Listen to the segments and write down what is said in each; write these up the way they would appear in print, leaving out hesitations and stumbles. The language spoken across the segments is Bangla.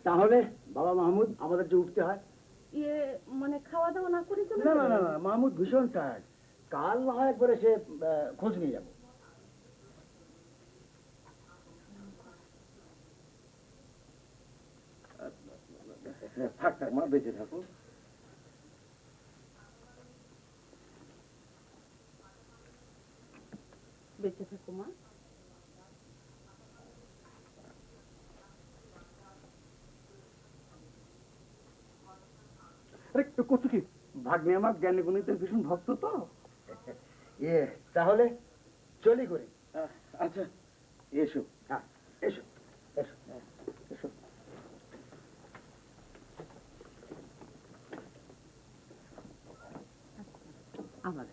তাহলে বাবা মাহমুদ আমাদের যে উঠতে হয়। ইয়ে মানে খাওয়া দাওয়া না করে চলে না না না না, মাহমুদ ভীষণ টায়ার্ড। কাল না হয় একবারে সে খোঁজ নিয়ে যাবো। থাক থাক মা, বেঁচে থাকো। বেঁচে থাকো মা। আরে করছো কি? ভাগ্নে আমার জ্ঞানী গুণীদের ভীষণ ভক্ত তো। তাহলে চলি করি। আচ্ছা এসো। হ্যাঁ এসো এসো এসো। আবার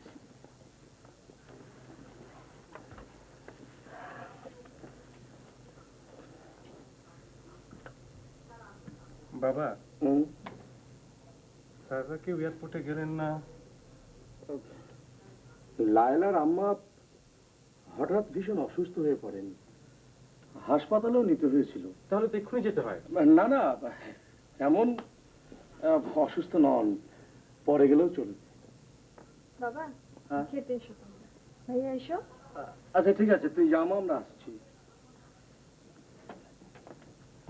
বাবা, স্যাররা কেউ এয়ারপোর্টে গেলেন না? লায়লার আম্মা হঠাৎ ভীষণ অসুস্থ হয়ে পড়েন, হাসপাতালেও নিতে হয়েছিল। তাহলে তো এক্ষুনি যেতে হয়। না না, এমন অসুস্থ নন, পরে গেলেও চলবে। বাবা হ্যাঁ? খেতে এসো তোমরা। ভাইয়া এসো। আচ্ছা ঠিক আছে, তুই জামা, আমরা আসছি।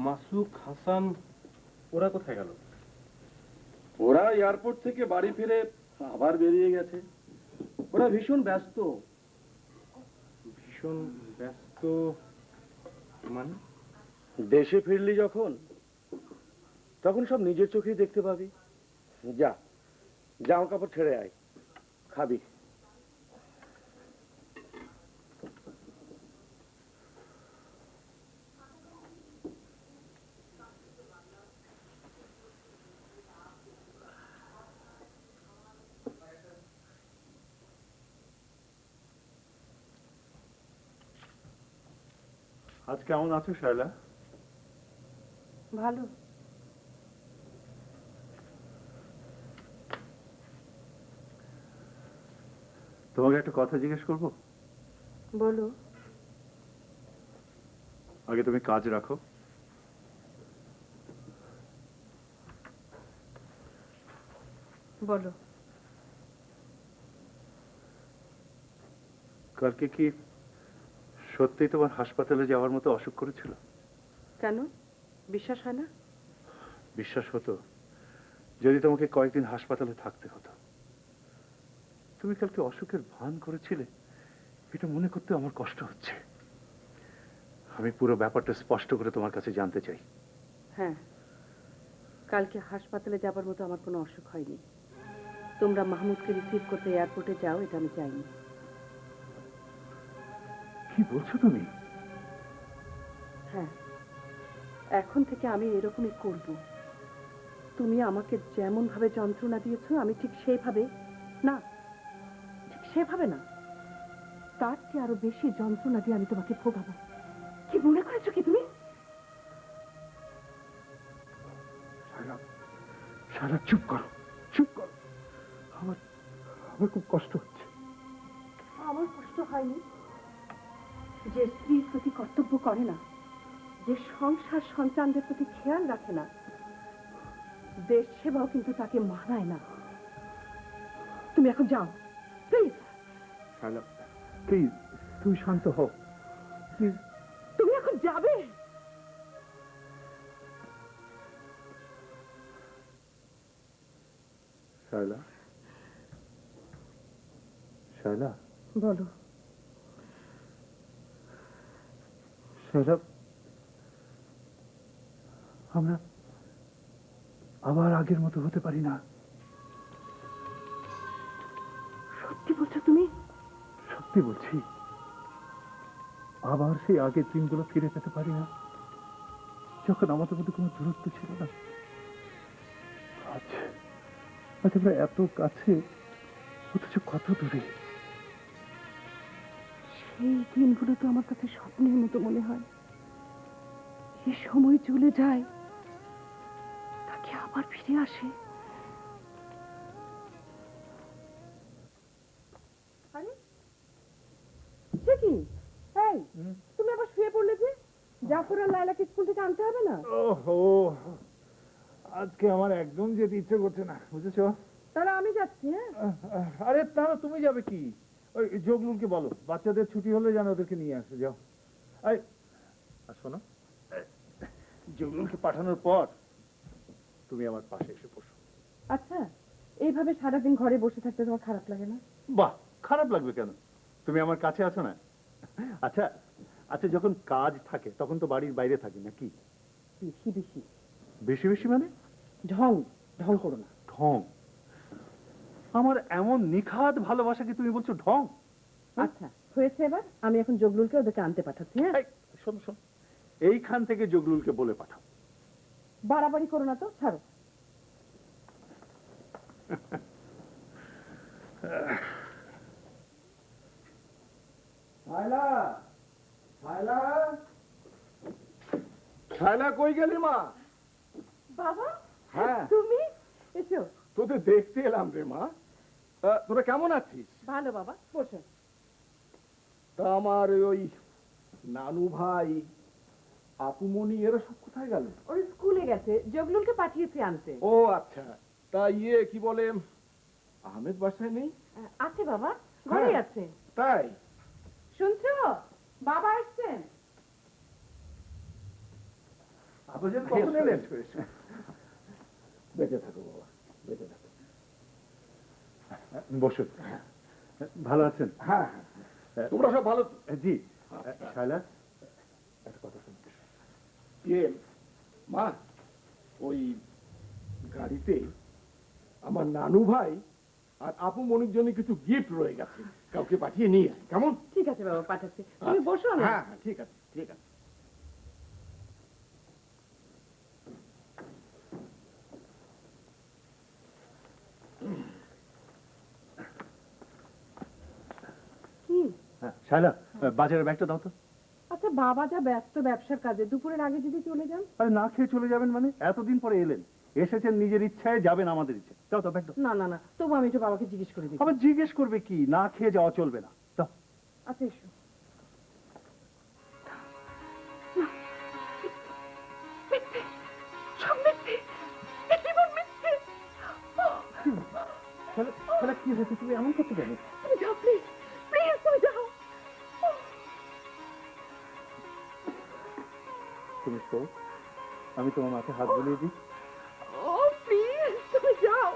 মাসুক, হাসান ওরা কোথায় গেল? ওরা এয়ারপোর্ট থেকে বাড়ি ফিরে আবার বেরিয়ে গেছে। ওরা ভীষণ ব্যস্ত। ভীষণ ব্যস্ত মানে? দেশে ফিরলি যখন, তখন সব নিজের চোখেই দেখতে পাবি। যা, জামা কাপড় ছেড়ে আয়, খাবি। আজ কেমন আছো শায়লা? ভালো। তোমাকে একটা কথা জিজ্ঞেস করব? বলো। আগে তুমি কাজ রাখো। বলো। কালকে কি সত্যিই তোমার হাসপাতালে যাওয়ার মতো অসুখ করেছিল? কেন বিশ্বাস হয় না? বিশ্বাস হতো যদি তোমাকে কয়েকদিন হাসপাতালে থাকতে হতো। তুমি কালকে অসুখের ভান করেছিলে, এটা মনে করতে আমার কষ্ট হচ্ছে। আমি পুরো ব্যাপারটা স্পষ্ট করে তোমার কাছে জানতে চাই। হ্যাঁ, কালকে হাসপাতালে যাবার মতো আমার কোনো অসুখ হয়নি। তোমরা মাহমুদকে রিসিভ করতে এয়ারপোর্টে যাও, এটা আমি চাইনি। কি বলছো তুমি? হ্যাঁ, এখন থেকে আমি এরকমই করব। তুমি আমাকে যেমন ভাবে যন্ত্রণা দিয়েছো, আমি ঠিক সেইভাবে না, ঠিক সেভাবে না, তার চেয়ে আরো বেশি যন্ত্রণা দিয়ে আমি তোমাকে ভোগাবো। কি মনে করেছো কি তুমি? শালা চুপ করো, চুপ করো। আমার আমার খুব কষ্ট হচ্ছে। আমার কষ্ট হয়নি। যে স্ত্রীর প্রতি কর্তব্য করে না, যে সংসার সন্তানদের প্রতি খেয়াল রাখে না, দেশ সেবাও কিন্তু তাকে মানায় না। তুমি এখন যাও প্লিজ। শালা প্লিজ, তুমি শান্ত হও প্লিজ। তুমি এখন যাবে। শায়লা, শায়লা, বলো। শায়লা, আমরা আবার আগের মতো হতে পারি না। সত্যি বলছো তুমি? সত্যি বলছি, আবার সেই আগের দিনগুলো ফিরে পেতে পারি না, যখন আমাদের মধ্যে কোনো দূরত্ব ছিল না। আজ আজ আমরা এত কাছে, অথচ কত দূরে। সেই দিনগুলো তো আমার কাছে স্বপ্নের মতো মনে হয়। এই সময় চলে যায়, তাকে আবার ফিরে আসে। আরে সে কি? এই, তুমি আবার শুয়ে পড়লে যে? জাফর আর লায়লাকে স্কুল থেকে আনতে হবে না? ওহো, আজকে আমার একদম যেতে ইচ্ছে করছে না, বুঝেছো? তাহলে আমি যাচ্ছি। হ্যাঁ, আরে তা না, তুমি যাবে কি? ওই জগলুলকে বলো বাচ্চাদের ছুটি হলে যেন ওদেরকে নিয়ে আসে, যাও। এই, আর শোনো, জগলুলকে পাঠানোর পর তুমি আমার পাশে এসে বসো। আচ্ছা, এইভাবে সারাদিন ঘরে বসে থাকতে তোমার খারাপ লাগে না? বাহ, খারাপ লাগবে কেন? তুমি আমার কাছে আছো না। আচ্ছা আচ্ছা, যখন কাজ থাকে তখন তো বাড়ির বাইরে থাকি নাকি? বেশি বেশি বেশি বেশি মানে? ঢং ঢং করো না। ঢং? আমার এমন নিখাত ভালোবাসা কি তুমি বলছো ঢং? আচ্ছা হয়েছে, এবার আমি এখন জগলুলকে ওদেরকে আনতে পাঠাচ্ছি। হ্যাঁ, এই, শোন শোন, এইখান থেকে জগলুলকে বলে পাঠাও। বাড়াবাড়ি করো না তো, ছাড়ো। ছায়লা, ছায়লা, ছায়লা কই গেলি মা? বাবা, হ্যাঁ, তুমি এসো। তোদের দেখতে এলাম রে মা। তোরা কেমন আছিস? ভালো বাবা, বসো। তা আমার ওই নানু ভাই, আপুমনি এরা সব কোথায় গেল? ওই স্কুলে গেছে, জগলুলকে পাঠিয়েছে আনতে। ও আচ্ছা, তা কি বলে, আহমেদ বাসায় নেই? আছে বাবা, ঘরেই হ্যাঁ। আছে। তাই? শুনছো, বাবা আসছেন। আব্বাজান কখন এলেন? বেঁচে থাকো বাবা, বেঁচে থাকো। বসো। ভালো আছেন? হ্যাঁ হ্যাঁ, তোমরা সব ভালো তো? জি। শায়লা, একটা কথা শুনতে। মা, ওই গাড়িতে আমার নানু ভাই আর আপু মনির জন্য কিছু গিফট রয়ে গেছে, কাউকে পাঠিয়ে নিয়ে আয়, কেমন? ঠিক আছে বাবা, পাঠাচ্ছি। তুমি বসো না। হ্যাঁ হ্যাঁ, ঠিক আছে ঠিক আছে। কি? শায়লা, বাজারের ব্যাগটা দাও তো। আচ্ছা বাবা যা ব্যস্ত ব্যবসার কাজে, দুপুরের আগে যদি চলে যান। আরে না খেয়ে চলে যাবেন মানে? এতদিন পরে এলেন, এসেছেন নিজের ইচ্ছায়, যাবেন আমাদের ইচ্ছে। দাও তো ব্যাগটা। না না না, তবু আমি একটু বাবাকে জিজ্ঞেস করে দিই। আবার জিজ্ঞেস করবে কি? না খেয়ে যাওয়া চলবে না। দাও। আচ্ছা এসো। শায়লা, কি হয়েছে? তুমি এমন করতে পারো? তুমি যাও প্লিজ, প্লিজ তুমি যাও। তুমি শো, আমি তোমার মাথায় হাত বুলিয়ে দিই। ও প্লিজ তুমি যাও।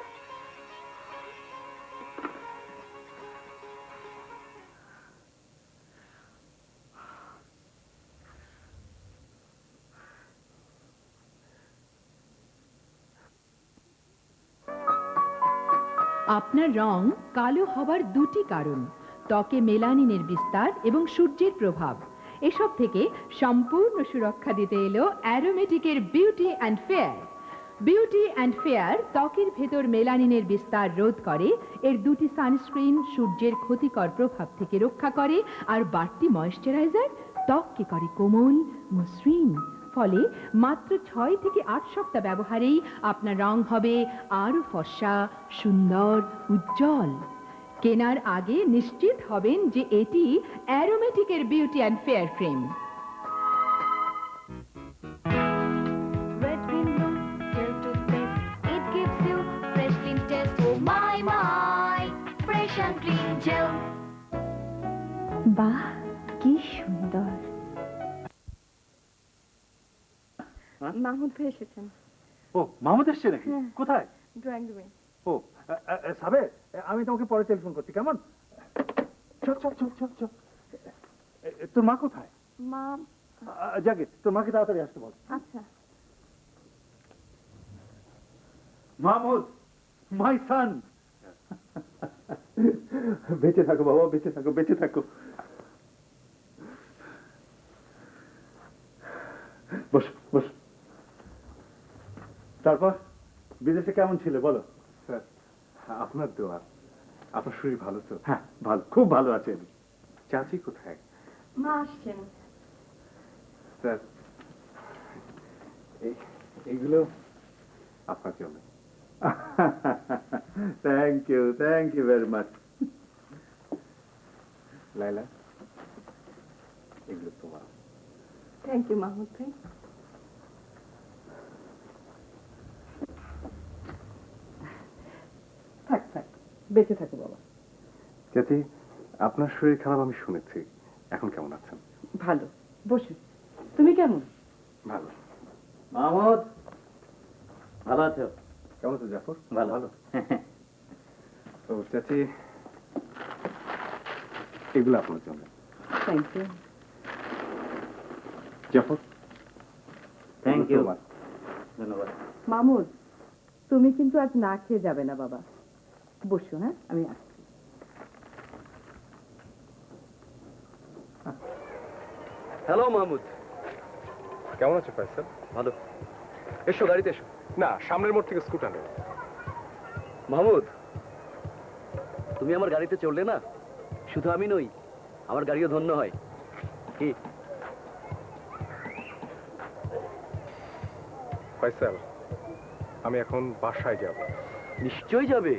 আপনার রং কালো হবার দুটি কারণ: ত্বকে মেলানিনের বিস্তার এবং সূর্যের প্রভাব। এসব থেকে সম্পূর্ণ সুরক্ষা দিতে এলো অ্যারোমেটিকের beauty and fair. Beauty and fair ত্বকের ভেতর মেলানিনের বিস্তার রোধ করে, এর দুটি সানস্ক্রিন সূর্যের ক্ষতিকর প্রভাব থেকে রক্ষা করে, আর বাড়তি ময়েশ্চারাইজার ত্বককে করে কোমল, মসৃণ। ফলে মাত্র 6 থেকে 8 সপ্তাহ ব্যবহারেই আপনার রং হবে আরো ফর্সা, সুন্দর, উজ্জ্বল। কেনার আগে নিশ্চিত হবেন যে এটি অ্যারোমেটিকের beauty and fair cream. Red Green Blue Gel toothpaste. It gives you fresh clean taste. Oh my, fresh and clean gel. বাহ, কি সুন্দর। মাহমুদ ভাই এসেছেন ও, মাহমুদ এসছে নাকি? হ্যাঁ। কোথায়? ড্রয়িং রুমে। ও, সাবের, আমি তোমাকে পরে টেলিফোন করছি, কেমন? চল চল চল চল চল। তোর মা কোথায়? মা, যাকে, তোর মাকে তাড়াতাড়ি আসতে বল। আচ্ছা। মাহমুদ, মাই সান। বেঁচে থাকো বাবা, বেঁচে থাকো, বেঁচে থাকো। বস বস। তারপর বিদেশে কেমন ছিলে বলো? স্যার, আপনার দোয়া। আপনার শরীর ভালো তো? হ্যাঁ ভালো, খুব ভালো আছেন। চাচি কোথায়? মা আসছেন। স্যার, এইগুলো আপনার জন্য। Thank you very much. Laila, এগুলো তোমার। থ্যাংক ইউ মাহমুদ ভাই। থাক থাক, বেঁচে থাকো বাবা। জ্যাঠি, আপনার শরীর খারাপ আমি শুনেছি, এখন কেমন আছেন? ভালো, বসে। তুমি কেমন? ভালো। মাহমুদ, ভালো আছো? কেমন আছো জাফর? ভালো। ভালো। তো জ্যাঠি, এগুলো আপনার জন্য। Thank you. Jafar, thank you. ধন্যবাদ। মামুদ, তুমি কিন্তু আজ না খেয়ে যাবে না বাবা। বসো, হ্যাঁ, আমি আসছি। হ্যালো মাহমুদ, কেমন আছো ফয়সাল? ভালো। এসো, গাড়িতে এসো। না, সামনের মোড় থেকে স্কুটার নেব। মাহমুদ, তুমি আমার গাড়িতে চললে না, শুধু আমি নই, আমার গাড়িও ধন্য হয়। কি ফয়সাল, আমি এখন বাসায় যাব। নিশ্চয়ই যাবে।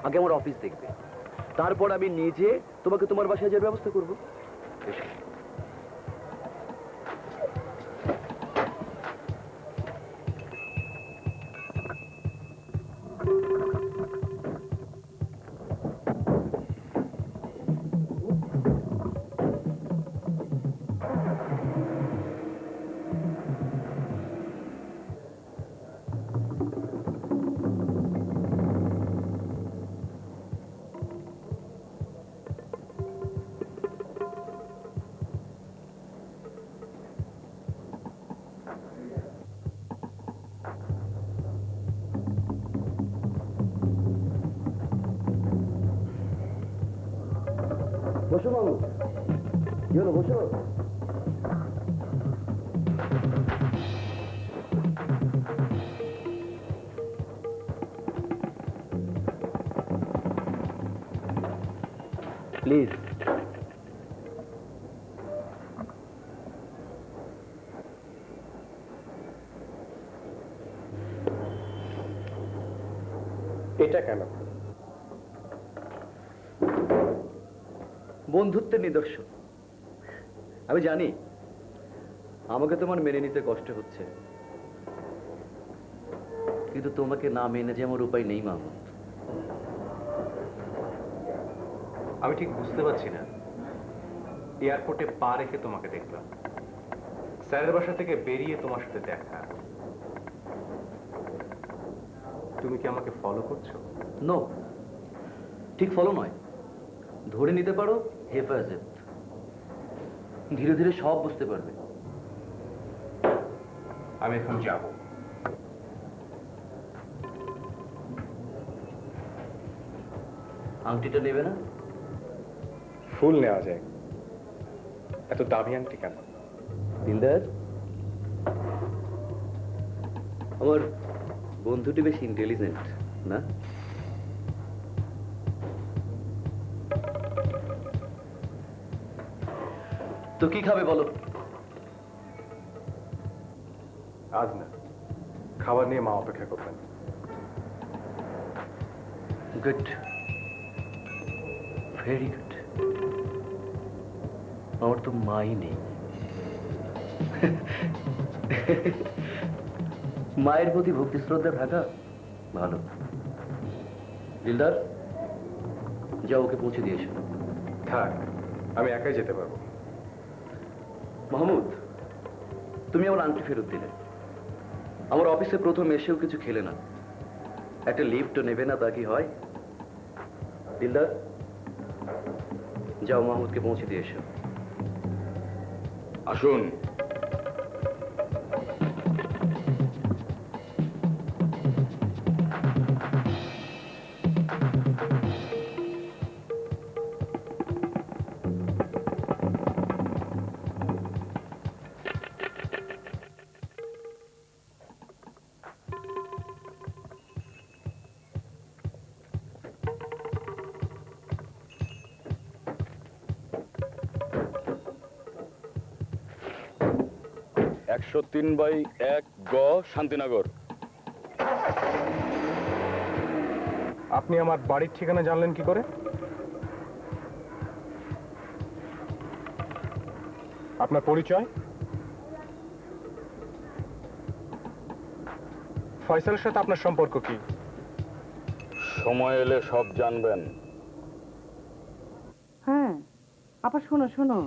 আগে আমার অফিস দেখবে, তারপর আমি নিজে তোমাকে তোমার বাসায় যাওয়ার ব্যবস্থা করবো। এসো। বসো মাহমুদ, কি হলো, বসো। প্লিজ। এটা কেন? বন্ধুত্বের নিদর্শন। আমি জানি আমাকে তোমার মেনে নিতে কষ্ট হচ্ছে, কিন্তু তোমাকে না মেনে যে আমার উপায় নেই মাহমুদ। আমি ঠিক বুঝতে পারছি না। এয়ারপোর্টে পা রেখে তোমাকে দেখলাম, স্যারের বাসা থেকে বেরিয়ে তোমার সাথে দেখা। তুমি কি আমাকে ফলো করছো? নো, ঠিক ফলো নয়, ধরে নিতে পারো হেফাজত। ধীরে ধীরে সব বুঝতে পারবে। আমি এখন যাব। আংটিটা নেবে না? ফুল নেওয়া যায়, এত দামি আংটি কেন? দিলদার, আমার বন্ধুটি বেশ ইন্টেলিজেন্ট না? তো কি খাবে বলো? আজ না, খাবার নিয়ে মা অপেক্ষা করবেন। Good, very good. আমার তো মাই নেই। মায়ের প্রতি ভক্তি শ্রদ্ধা থাকা ভালো। দিলদার, যাও ওকে পৌঁছে দিয়ে এসো। থাক, আমি একাই যেতে পারবো। মাহমুদ, তুমি আমার আংটি ফেরত দিলে। আমার অফিসে প্রথম এসেও কিছু খেলে না, একটা লিফটও নেবে না, তা কি হয়? দিলদার, যাও মাহমুদকে পৌঁছে দিয়ে এসো। আসুন। একশো 3/1 গ শান্তিনগর। আপনি আমার বাড়ির ঠিকানা জানলেন কি করে? আপনার পরিচয়? ফয়সালের সাথে আপনার সম্পর্ক কি? সময় এলে সব জানবেন। হ্যাঁ আপা, শোনো শোনো,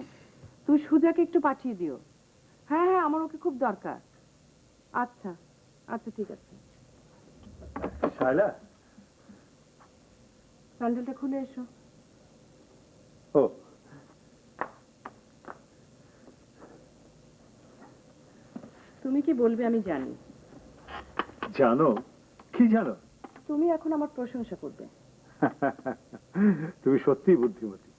তুমি সুজাকে একটু পাঠিয়ে দিও। হ্যাঁ হ্যাঁ, আমার ওকে খুব দরকার। আচ্ছা আচ্ছা, ঠিক আছে। শায়লা, প্যান্ডেলটা খুলে এসো। ও তুমি কি বলবে আমি জানি। জানো? কি জানো? তুমি এখন আমার প্রশংসা করবে। তুমি সত্যিই বুদ্ধিমতী।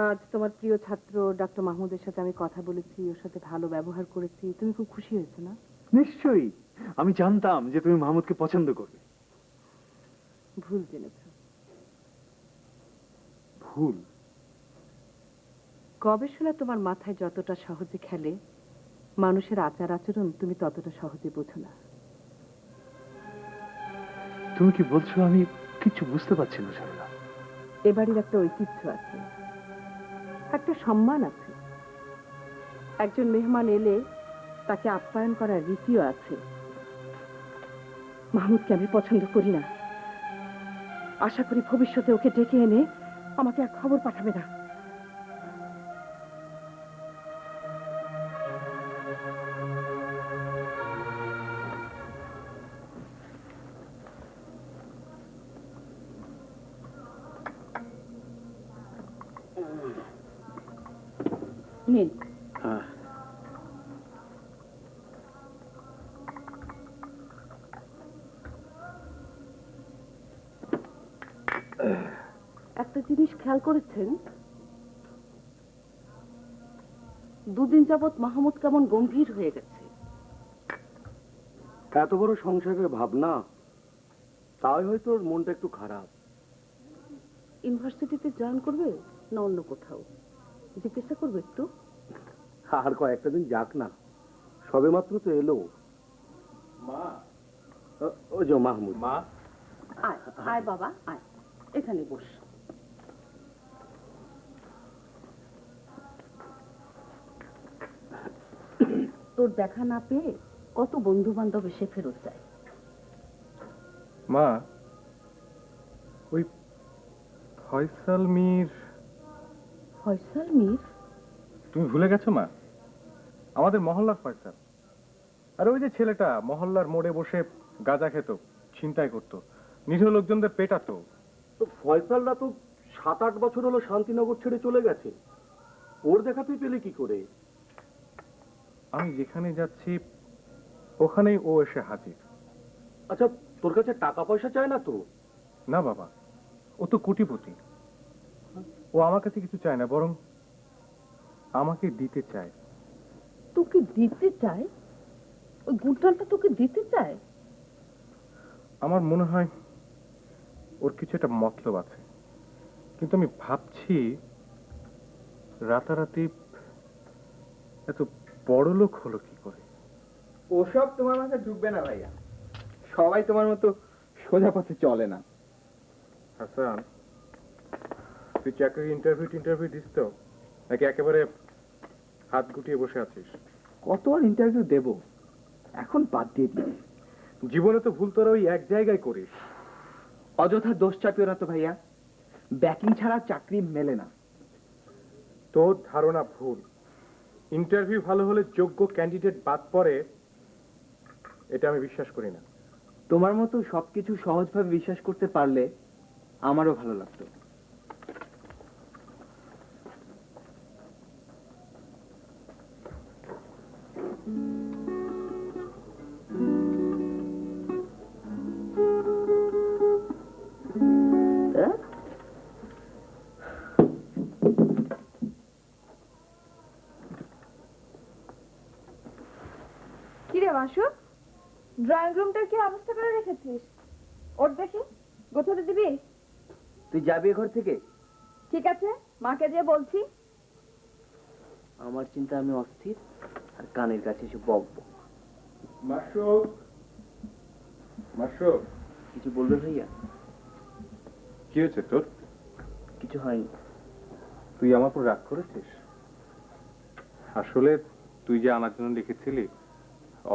আজ তোমার প্রিয় ছাত্র ডক্টর মাহমুদের সাথে আমি কথা বলেছি, ওর সাথে ভালো ব্যবহার করেছি, তুমি খুব খুশি হয়েছো না? নিশ্চয়ই, আমি জানতাম যে তুমি মাহমুদকে পছন্দ করবে। ভুল জেনেছ। ভুল? গবেষণা তোমার মাথায় যতটা সহজে খেলে, মানুষের আচার আচরণ তুমি ততটা সহজে বোঝো না। তুমি কি বলছো? আমি কিছু বুঝতে পারছি না শায়লা। এবাড়ির একটা ঐতিহ্য আছে, একটা সম্মান আছে। একজন মেহমান এলে তাকে আপ্যায়ন করার রীতিও আছে। মাহমুদকে আমি পছন্দ করি না। আশা করি ভবিষ্যতে ওকে ডেকে এনে আমাকে এক খবর পাঠাবে না। নিন। হ্যাঁ, একটা জিনিস খেয়াল করেছেন? দুদিন যাবৎ মাহমুদ কেমন গম্ভীর হয়ে গেছে। এত বড় সংসারের ভাবনা, তাই হয়তো ওর মনটা একটু খারাপ। ইউনিভার্সিটিতে জয়েন করবে না অন্য কোথাও, জিজ্ঞাসা করবে একটু। আর কয়েকটা দিন যাক না, সবে মাত্র তো এলো। মা, ও যে মাহমুদ। মা, আয় আয় বাবা, আয় এখানে বস। তোর দেখা না পেয়ে কত বন্ধু বান্ধব এসে ফেরত যায়। মা, ওই ফয়সাল মীর, ফয়সাল মীর? তুমি ভুলে গেছো মা? আমাদের মহল্লার ফয়সাল। আর ওই যে ছেলেটা মহল্লার মোড়ে বসে গাঁজা খেত, ছিনতাই করতো, নিরীহ লোকজনদের পেটাতো। তো ফয়সালরা তো 7-8 বছর হলো শান্তিনগর ছেড়ে চলে গেছে, ওর দেখা তুই পেলে কি করে? আমি যেখানে যাচ্ছি ওখানেই ও এসে হাজির। আচ্ছা, তোর কাছে টাকা পয়সা চায় না তো? না বাবা, ও তো কোটিপতি। ও আমার কাছে কিছু চায় না, বরং আমাকে দিতে চায়। তোকে দিতে চায়? ওই গুড্ডালটা তোকে দিতে চায়? আমার মনে হয় ওর কিছু একটা মতলব আছে, কিন্তু আমি ভাবছি রাতারাতি এত বড় লোক হলো কি করে। ওসব তোমার মাথায় ঢুকবে না ভাইয়া, সবাই তোমার মতো সোজা পথে চলে না। হাসান, তুই চাকরির ইন্টারভিউ দিস তো, নাকি একেবারে হাত গুটিয়ে বসে আছিস? কত আর ইন্টারভিউ দেব, এখন বাদ দিয়ে দিই। জীবনে তো ভুল তোরা ওই এক জায়গায় করিস। অযথা দোষ চাপিও না তো ভাইয়া, ব্যাকিং ছাড়া চাকরি মেলে না। তোর ধারণা ভুল। ইন্টারভিউ ভালো হলে যোগ্য ক্যান্ডিডেট বাদ পড়ে, এটা আমি বিশ্বাস করি না। তোমার মতো সবকিছু সহজভাবে বিশ্বাস করতে পারলে আমারও ভালো লাগতো। কিরে বাসু, ড্রয়িং রুমটার কি অবস্থা করে রেখেছিস? ওর দেখি, গোছাতে দিবি? তুই যাবি ঘর থেকে? ঠিক আছে, মাকে যে বলছি। আমার চিন্তা আমি অস্থির, আর কানের কাছে এসে বকবক। মাশরুক, মাশরুক, কিছু বলবে ভাইয়া? কি হয়েছে তোর? কিছু হয়নি। তুই আমার উপর রাগ করেছিস? আসলে তুই যে আনার জন্য লিখেছিলি,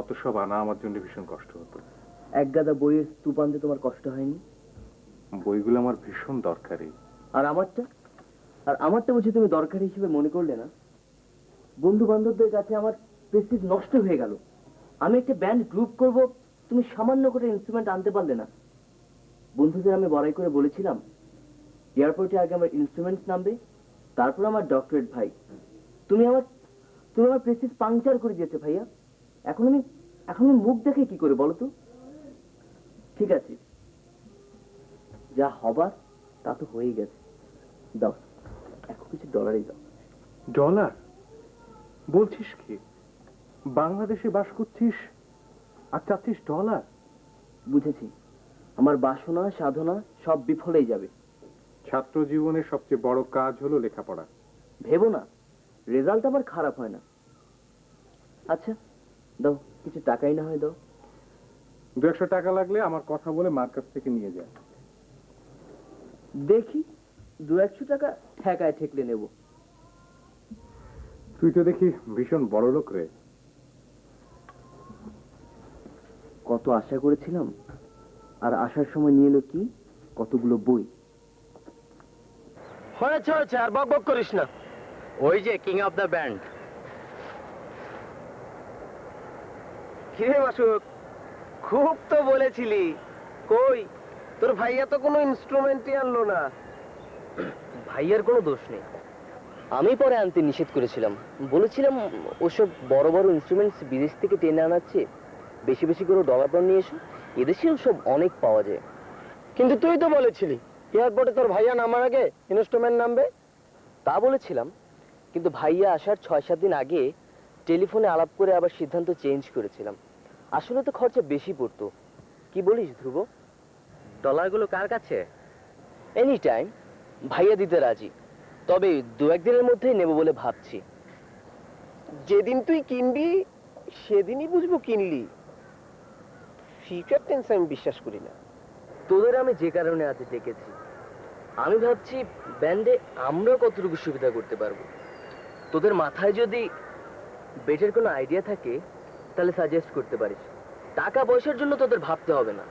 অত সব আনা আমার জন্য ভীষণ কষ্ট হতো। এক গাদা বইয়ের স্তূপ আনতে তোমার কষ্ট হয়নি? বইগুলো আমার ভীষণ দরকারি। আর আমারটা বুঝি তুমি দরকারি হিসেবে মনে করলে না? বন্ধু বান্ধবদের কাছে আমার প্রেস্টিজ নষ্ট হয়ে গেল। আমি একটা ব্যান্ড গ্রুপ করব, তুমি সামান্য করে ইনস্ট্রুমেন্ট আনতে পারলে না। বন্ধুদের আমি বড়াই করে বলেছিলাম এয়ারপোর্টে আগে আমার ইনস্ট্রুমেন্টস নামবে, তারপর আমার ডক্টরেট। ভাই তুমি আমার প্রেস্টিজ পাংচার করে দিয়েছো ভাইয়া। এখন আমি মুখ দেখে কি করে বলো তো? ঠিক আছে, যা হবার তা তো হয়েই গেছে। দাও, এখন কিছু ডলারই দাও। ডলার? বলছিস কি? বাংলাদেশে বাস করছিস আর চাচ্ছিস ডলার? বুঝেছি, আমার বাসনা সাধনা সব বিফলেই যাবে। ছাত্র জীবনের সবচেয়ে বড় কাজ হলো লেখাপড়া। ভেবো না রেজাল্ট আবার খারাপ হয় না। আচ্ছা দাও, কিছু টাকাই না হয় দাও। 200 টাকা লাগলে আমার কথা বলে মার কাছ থেকে নিয়ে যায়। দেখি 200 টাকা ঠেকায় ঠেকলে নেব। তুই তো দেখি ভীষণ বড় লোক রে। কত আশা করেছিলাম, আর আসার সময় নিয়ে এলো কি কতগুলো বই। হয়েছে হয়েছে, আর বক বক করিস না। ওই যে কিং অফ দ্য ব্যান্ড। কিরে মাসুক, খুব তো বলেছিলি, কই তোর ভাইয়া তো কোনো ইনস্ট্রুমেন্টই আনলো না। ভাইয়ার কোনো দোষ নেই, আমি পরে আনতে নিষেধ করেছিলাম। বলেছিলাম ওসব বড় বড় ইনস্ট্রুমেন্টস বিদেশ থেকে টেনে আনাচ্ছে, বেশি বেশি করে ডলার পর নিয়ে এসো, এদেশেও সব অনেক পাওয়া যায়। কিন্তু তুই তো বলেছিলি এয়ারপোর্টে তোর ভাইয়া নামার আগে ইনস্ট্রুমেন্ট নামবে। তা বলেছিলাম, কিন্তু ভাইয়া আসার 6-7 দিন আগে টেলিফোনে আলাপ করে আবার সিদ্ধান্ত চেঞ্জ করেছিলাম। আসলে তো খরচা বেশি পড়তো। কি বলিস ধ্রুব? ডলারগুলো কার কাছে? এনি টাইম ভাইয়া দিতে রাজি, তবে 2-1 দিনের মধ্যেই নেব বলে ভাবছি। যেদিন তুই কিনবি সেদিনই বুঝবো কিনলি। ফিউচার টেন্স আমি বিশ্বাস করি না। তোদের আমি যে কারণে আজ ডেকেছি, আমি ভাবছি ব্যান্ডে আমরা কতটুকু সুবিধা করতে পারবো। তোদের মাথায় যদি বেটার কোনো আইডিয়া থাকে তাহলে সাজেস্ট করতে পারিস। টাকা পয়সার জন্য তোদের ভাবতে হবে না।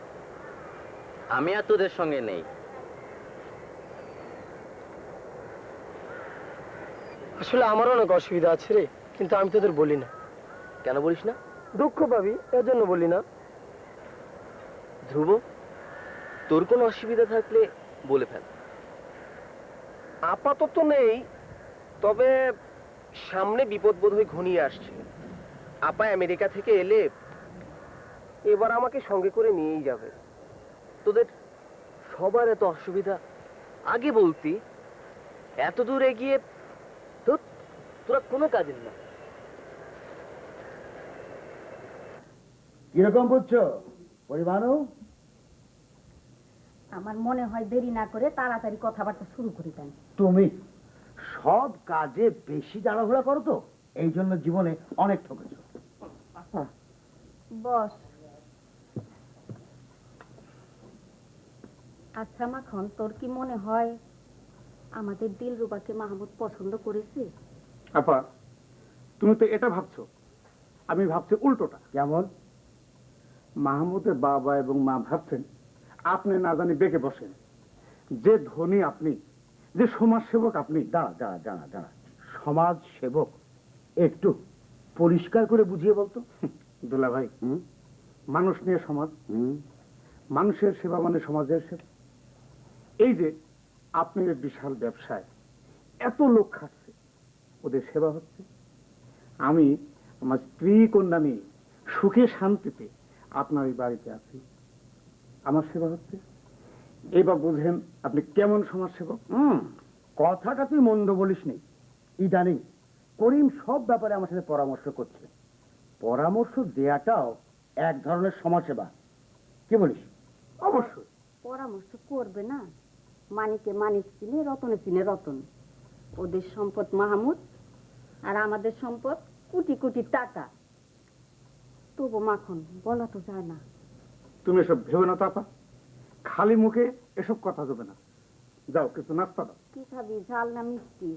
আমি আর তোদের সঙ্গে নেই। আসলে আমারও অনেক অসুবিধা আছে রে, কিন্তু আমি তোদের বলি না। কেন বলিস না? দুঃখ পাবি এর জন্য বলি না। ধ্রুব, তোর কোনো অসুবিধা থাকলে বলে ফেল। আপাতত নেই, তবে সামনে বিপদ বোধ হয়ে ঘনিয়ে আসছে। আপা আমেরিকা থেকে এলে এবার আমাকে সঙ্গে করে নিয়েই যাবে। তোদের সবার এত অসুবিধা আগে বলতি, এত দূর এগিয়ে তোরা কোনো কাজের না। কিরকম বুঝছো পরিমাণও? আমার মনে হয় দেরি না করে তাড়াতাড়ি কথাবার্তা শুরু করে দেন। তুমি সব কাজে বেশি তাড়াহুড়া করো তো, এই জন্য জীবনে অনেক ঠকেছো। বস। আচ্ছা মাখন, তোর কি মনে হয় আমাদের দিলরুবাকে মাহমুদ পছন্দ করেছে? আপা, তুমি তো এটা ভাবছো, আমি ভাবছি উল্টোটা। কেমন? মাহমুদের বাবা এবং মা ভাবছেন আপনি না জানি বেঁকে বসেন। যে ধনী আপনি, যে সমাজ সেবক আপনি। দাঁড়া, সমাজ সেবক একটু পরিষ্কার করে বুঝিয়ে বলতো। দুলা ভাই, মানুষ নিয়ে সমাজ, মানুষের সেবা মানে সমাজের সেবা। এই যে আপনার বিশাল ব্যবসায় এত লোক খাচ্ছে, ওদের সেবা হচ্ছে। আমি আমার স্ত্রী কন্যা নিয়ে সুখে শান্তিতে আপনার এই বাড়িতে আছি, আমার সেবা হচ্ছে। এবার বুঝেন আপনি কেমন সমাজ সেবক। কথাটা তুই মন্দ বলিস নি। ইদানিং করিম সব ব্যাপারে আমার সাথে পরামর্শ করছে। পরামর্শ দেয়াটাও এক ধরনের সমাজসেবা। কি বলিস? অবশ্যই পরামর্শ করবে না। মানিকে মানিক চিনে, রতনে চিনে রতন। ওদের সম্পদ মাহমুদ, আর আমাদের সম্পদ কোটি কোটি টাকা। তবু মাখন বলা তো যায় না। তুমি এসব ভেবে না তাপা, খালি মুখে এসব কথা যাবে না। যাও কিছু নাস্তা দাও। কি খাবি, ঝাল না মিষ্টি?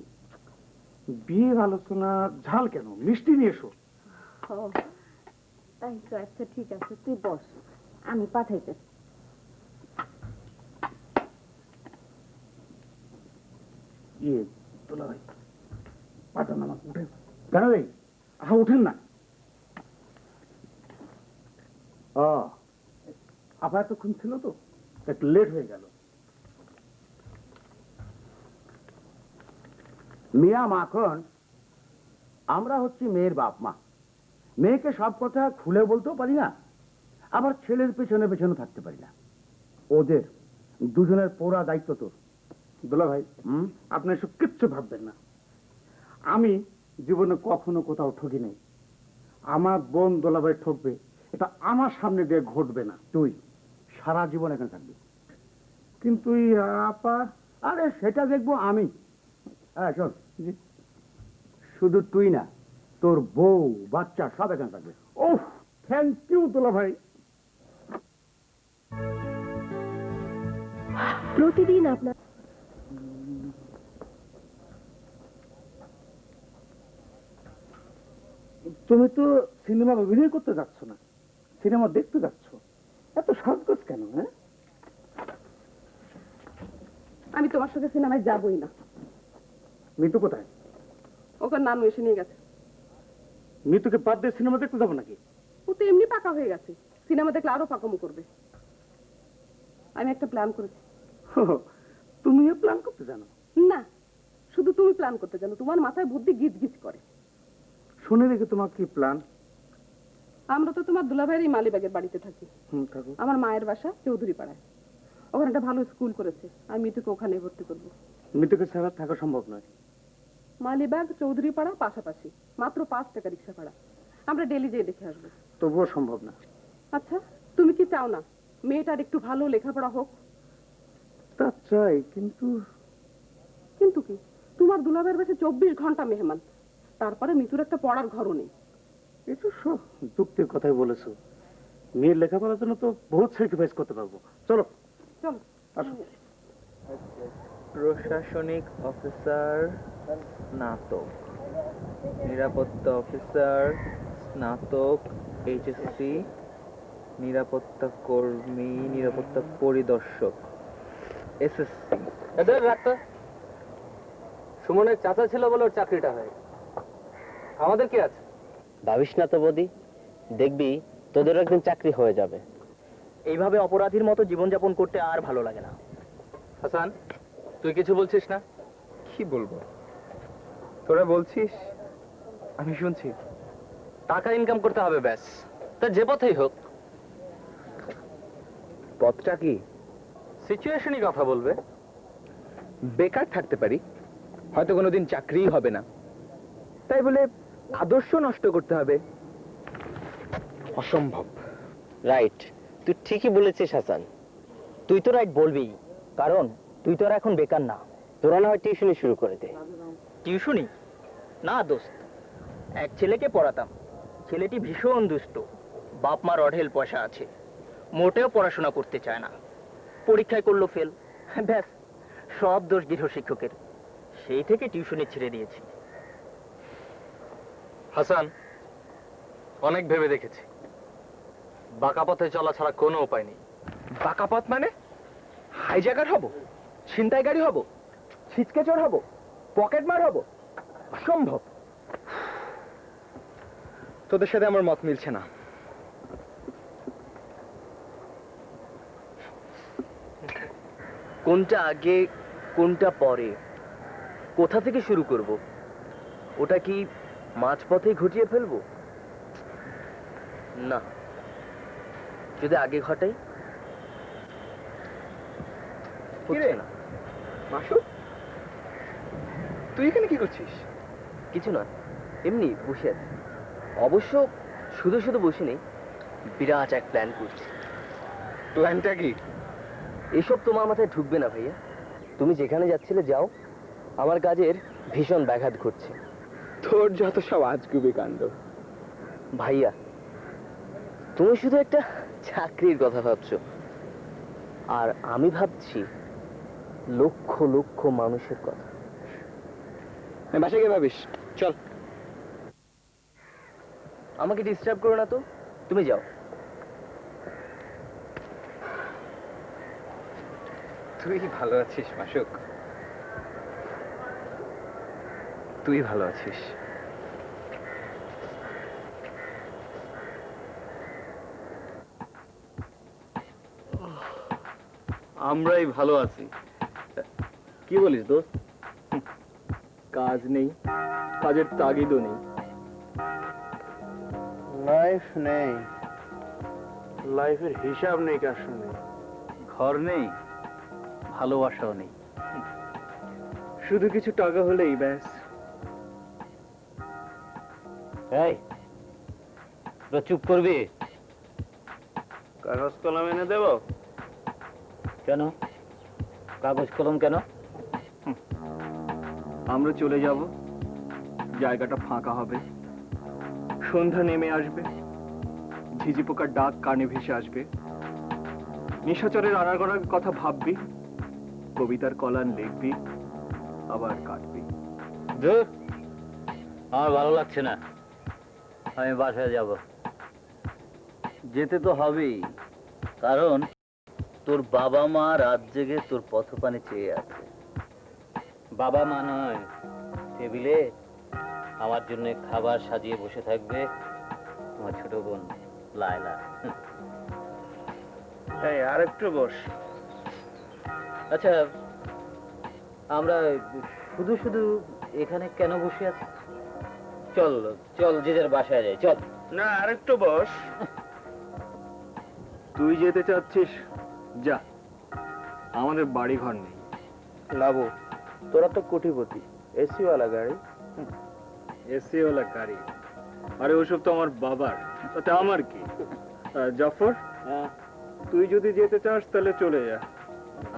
বিয়ের আলোচনা ঝাল কেন, মিষ্টি নিয়ে এসো। তাই তো। আচ্ছা ঠিক আছে, তুই বস, আমি পাঠাইতেছি। ইয়ে তোলা ভাই পাঠান আমাকে, উঠেন। কেন রে? হ্যাঁ উঠেন না। ও আপনার এতক্ষণ ছিল তো, একটু লেট হয়ে গেল। মিয়া মাখন, আমরা হচ্ছি মেয়ের বাপ মা। মেয়েকে সব কথা খুলে বলতেও পারি না, আবার ছেলের পেছনে পেছনে থাকতে পারি না। ওদের দুজনের পুরা দায়িত্ব তোর। দোলা ভাই, আপনি এসব কিচ্ছু ভাববেন না। আমি জীবনে কখনো কোথাও ঠকি নেই। আমার বোন দোলাভাই ঠকবে, এটা আমার সামনে দিয়ে ঘটবে না। তুই সারা জীবন এখানে থাকবি, কিন্তু আপা, আরে সেটা দেখবো আমি। হ্যাঁ শোন, শুধু তুই না, তোর বউ বাচ্চা সব এখানে থাকবে। ওহ, থ্যাংক ইউ দোলা ভাই। প্রতিদিন আপনার তুমি তো সিনেমা অভিনয় করতে যাচ্ছ না, সিনেমা দেখতে যাচ্ছ। এত সাজগোজ কেন? হ্যাঁ, আমি তোমার সাথে সিনেমায় যাবই না। মিতু কোথায়? ওখানে নানু এসে নিয়ে গেছে। মিতুকে বাদ দিয়ে সিনেমা দেখতে যাবো নাকি? ও তো এমনি পাকা হয়ে গেছে, সিনেমা দেখলে আরো পাকামো করবে। আমি একটা প্ল্যান করেছি। তুমিও প্ল্যান করতে জানো? না, শুধু তুমি প্ল্যান করতে জানো, তোমার মাথায় বুদ্ধি গিজ গিজ করে। শুনে দেখে তোমার কি প্ল্যান? আমরা তো তোমার দুলাভাইয়ের এই মালিবাগের বাড়িতে থাকি। থাকো। আমার মায়ের বাসা চৌধুরী পাড়ায়। ওখানে একটা ভালো স্কুল করেছে, আমি মিতুকে ওখানে ভর্তি করবো। মিতুকে ছাড়া থাকা সম্ভব নয়। মালিবাগ চৌধুরী পাড়া পাশাপাশি, মাত্র 5 টাকা রিক্সা ভাড়া। আমরা ডেলি যেয়ে দেখে আসবো। তবুও সম্ভব না। আচ্ছা, তুমি কি চাও না মেয়েটার একটু ভালো লেখাপড়া হোক? তা চাই, কিন্তু কিন্তু কি, তোমার দুলাভাইয়ের বাসে 24 ঘন্টা মেহমান, তারপরে মিতুর একটা পড়ার ঘরও নেই। এটা সব যুক্তির কথাই বলেছো। মেয়ের লেখাপড়ার জন্য তো বহুত স্যাক্রিফাইস করতে পারবো। চলো চলো আসো। প্রশাসনিক অফিসার স্নাতক, নিরাপত্তা অফিসার স্নাতক এইচএসসি, নিরাপত্তা কর্মী, নিরাপত্তা পরিদর্শক এসএসসি। এদের রাখতো সুমনের চাচা ছিল বলে ওর চাকরিটা হয়, আমাদের কি আছে? ভাবিস না তো বৌদি, দেখবি তোদের একদিন চাকরি হয়ে যাবে। এইভাবে অপরাধীর মতো জীবনযাপন করতে আর ভালো লাগে না। হাসান, তুই কিছু বলছিস না? কি বলবো, তোরা বলছিস আমি শুনছি। টাকা ইনকাম করতে হবে ব্যাস, তা যে পথেই হোক। পথটা কি? সিচুয়েশনই কথা বলবে। বেকার থাকতে পারি, হয়তো কোনোদিন চাকরিই হবে না, তাই বলে আদর্শ নষ্ট করতে হবে? অসম্ভব। রাইট, তুই ঠিকই বলেছিস হাসান। তুই তো রাইট বলবি, কারণ তুই তো আর এখন বেকার না। তোরা না হয় টিউশনি শুরু করে দে। টিউশনি না দোস্ত, এক ছেলেকে পড়াতাম। ছেলেটি ভীষণ দুষ্ট, বাপ মার অঢেল পয়সা আছে, মোটেও পড়াশোনা করতে চায় না। পরীক্ষায় করলো ফেল, ব্যাস সব দোষ গৃহশিক্ষকের। সেই থেকে টিউশনি ছেড়ে দিয়েছি। হাসান, অনেক ভেবে দেখেছি, বাঁকা পথে চলা ছাড়া কোনো উপায় নেই। বাঁকা পথ মানে? হাইজ্যাকার হব, ছিনতাইকারী হব, ছিচকেচর হব, পকেটমার হব? অসম্ভব। তোদের সাথে আমার মত মিলছে না। কোনটা আগে কোনটা পরে, কোথা থেকে শুরু করব? ওটা কি মাঝপথে ঘটিয়ে ফেলবো? না, যদি আগে ঘটাই। কিরে মাসুদ, তুই এখানে কি করছিস? কিছু না, এমনি বসে আছি। অবশ্য শুধু শুধু বসে নেই, বিরাট এক প্ল্যান করছি। প্ল্যানটা কি? এসব তোমার মাথায় ঢুকবে না ভাইয়া। তুমি যেখানে যাচ্ছিলে যাও, আমার কাজের ভীষণ ব্যাঘাত ঘটছে। তোর যত সব আজগুবি কাণ্ড। ভাইয়া, তুমি শুধু একটা চাকরির কথা ভাবছো, আর আমি ভাবছি লক্ষ লক্ষ মানুষের কথা। বাসায় গিয়ে ভাবিস। চল। আমাকে ডিস্টার্ব করো না তো, তুমি যাও। তুই ভালো আছিস মাসুক? তুই ভালো আছিস? আমরাই ভালো আছি। কি বলিস দোস্ত? কাজ নেই, কাজের তাগিদও নেই, লাইফ নেই, লাইফের হিসাব নেই কার সঙ্গে, ঘর নেই, ভালোবাসাও নেই, শুধু কিছু টাকা হলেই ব্যাস। এই তোরা চুপ করবি? কাগজ কলম এনে দেব? কেন কাগজ কলম কেন? আমরা চলে যাব, জায়গাটা ফাঁকা হবে, সন্ধ্যা নেমে আসবে, ঝিঝি পোকার ডাক কানে ভেসে আসবে, নিশাচরের আনাগোনার কথা ভাববি, কবিতার কলান লিখবি, আবার কাটবি। ধুর, আমার ভালো লাগছে না, আমি বাসায় যাব। যেতে তো হবেই, কারণ তোর বাবা মা রাত জেগে তোর পথপানে চেয়ে আছে। বাবা মা নয়, টেবিলে আমার জন্য খাবার সাজিয়ে বসে থাকবে আমার ছোট বোন লায়লা। এই আর একটু বস। আচ্ছা, আমরা শুধু শুধু এখানে কেন বসে আছি? চল চল, যে যার বাসায় যাই, চল। না, আর একটু বস। তুই যেতে চাচ্ছিস যা, আমাদের বাড়ি ঘর নেই। লাবু, তোরা তো কোটিপতি, এসিওয়ালা গাড়ি। এসি ওলা গাড়ি? আরে ওসব তো আমার বাবার, তাতে আমার কি? জাফর, তুই যদি যেতে চাস তাহলে চলে যা,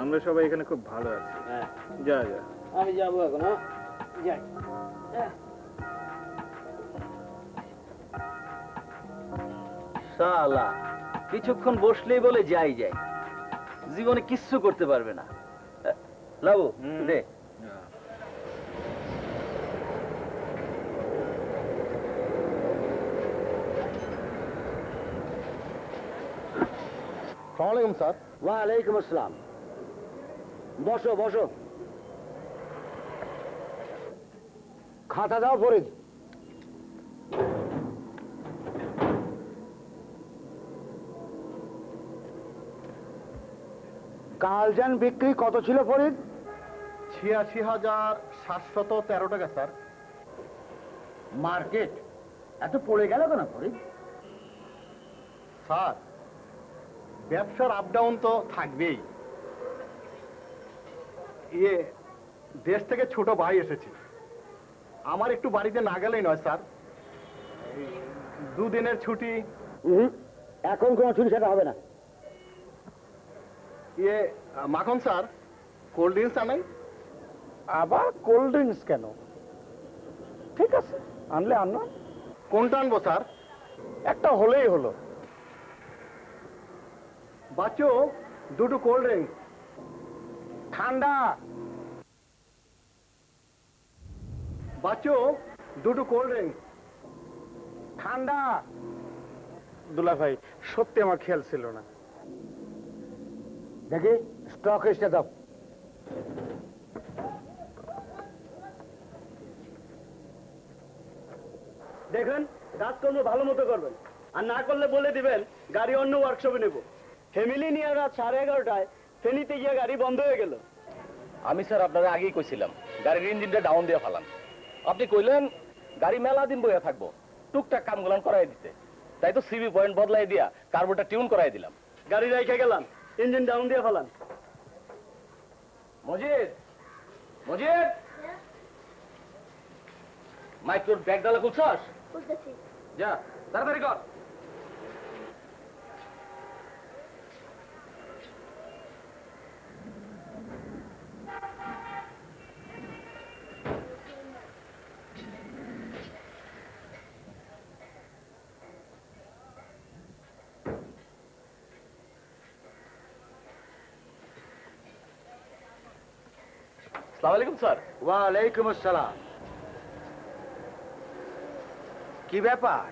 আমরা সবাই এখানে খুব ভালো আছি। যা যা। আমি যাবো এখন, যাই। শালা কিছুক্ষণ বসলেই বলে যাই যাই, জীবনে কিচ্ছু করতে পারবে না। লাবু দে। সালামালাইকুম স্যার। ওয়ালাইকুম আসসালাম। বসো বসো। খাতা দাও ফরিদ। কালজান বিক্রি কত ছিল ফরিদ? ৮৬,৭১৩ টাকা স্যার। মার্কেট এত পড়ে গেল কেন ফরিদ? স্যার, ব্যবসার আপ ডাউন তো থাকবেই। দেশ থেকে ছোট ভাই এসেছে, আমার একটু বাড়িতে না গেলেই নয় স্যার। দুদিনের ছুটি। এখন কোনো ছুটি সেটা হবে না। মাখন স্যার, কোল্ড ড্রিঙ্কস আনাই? আবার কোল্ড ড্রিঙ্কস কেন? ঠিক আছে, আনলে আনো। কোনটা আনবো স্যার? একটা হলেই হলো। বাচ্চো, দুটো কোল্ড ড্রিঙ্কস। ঠান্ডা। বাচ্চো, দুটো কোল্ড ড্রিঙ্কস। ঠান্ডা। দুলা ভাই, সত্যি আমার খেয়াল ছিল না। দেখি স্টক লিস্টে দাও। দেখেন, কাজকর্ম ভালো মতো করবেন, আর না করলে বলে দিবেন গাড়ি অন্য ওয়ার্কশপে নেব। ফ্যামিলি নিয়ে রাত 11:30টায় ফেনীতে গিয়ে গাড়ি বন্ধ হয়ে গেল। আমি স্যার আপনারা আগেই কইছিলাম গাড়ির ইঞ্জিনটা ডাউন দিয়ে ফেলান। আপনি কইলেন গাড়ি মেলা দিন বইয়া থাকবো, টুকটাক কামগুলান করাই দিতে। তাই তো সিবি পয়েন্ট বদলাই দিয়া কার্বোটা টিউন করাই দিলাম। গাড়ি রেখে গেলাম, ইঞ্জিন ডাউন দিয়ে ফেলান। মজিদ, মজিদ, মাইক্রোর ব্যাগ ডালা খুলছস? যা তাড়াতাড়ি কর। আসসালামু আলাইকুম স্যার। ওয়ালাইকুম আসসালাম। কি ব্যাপার,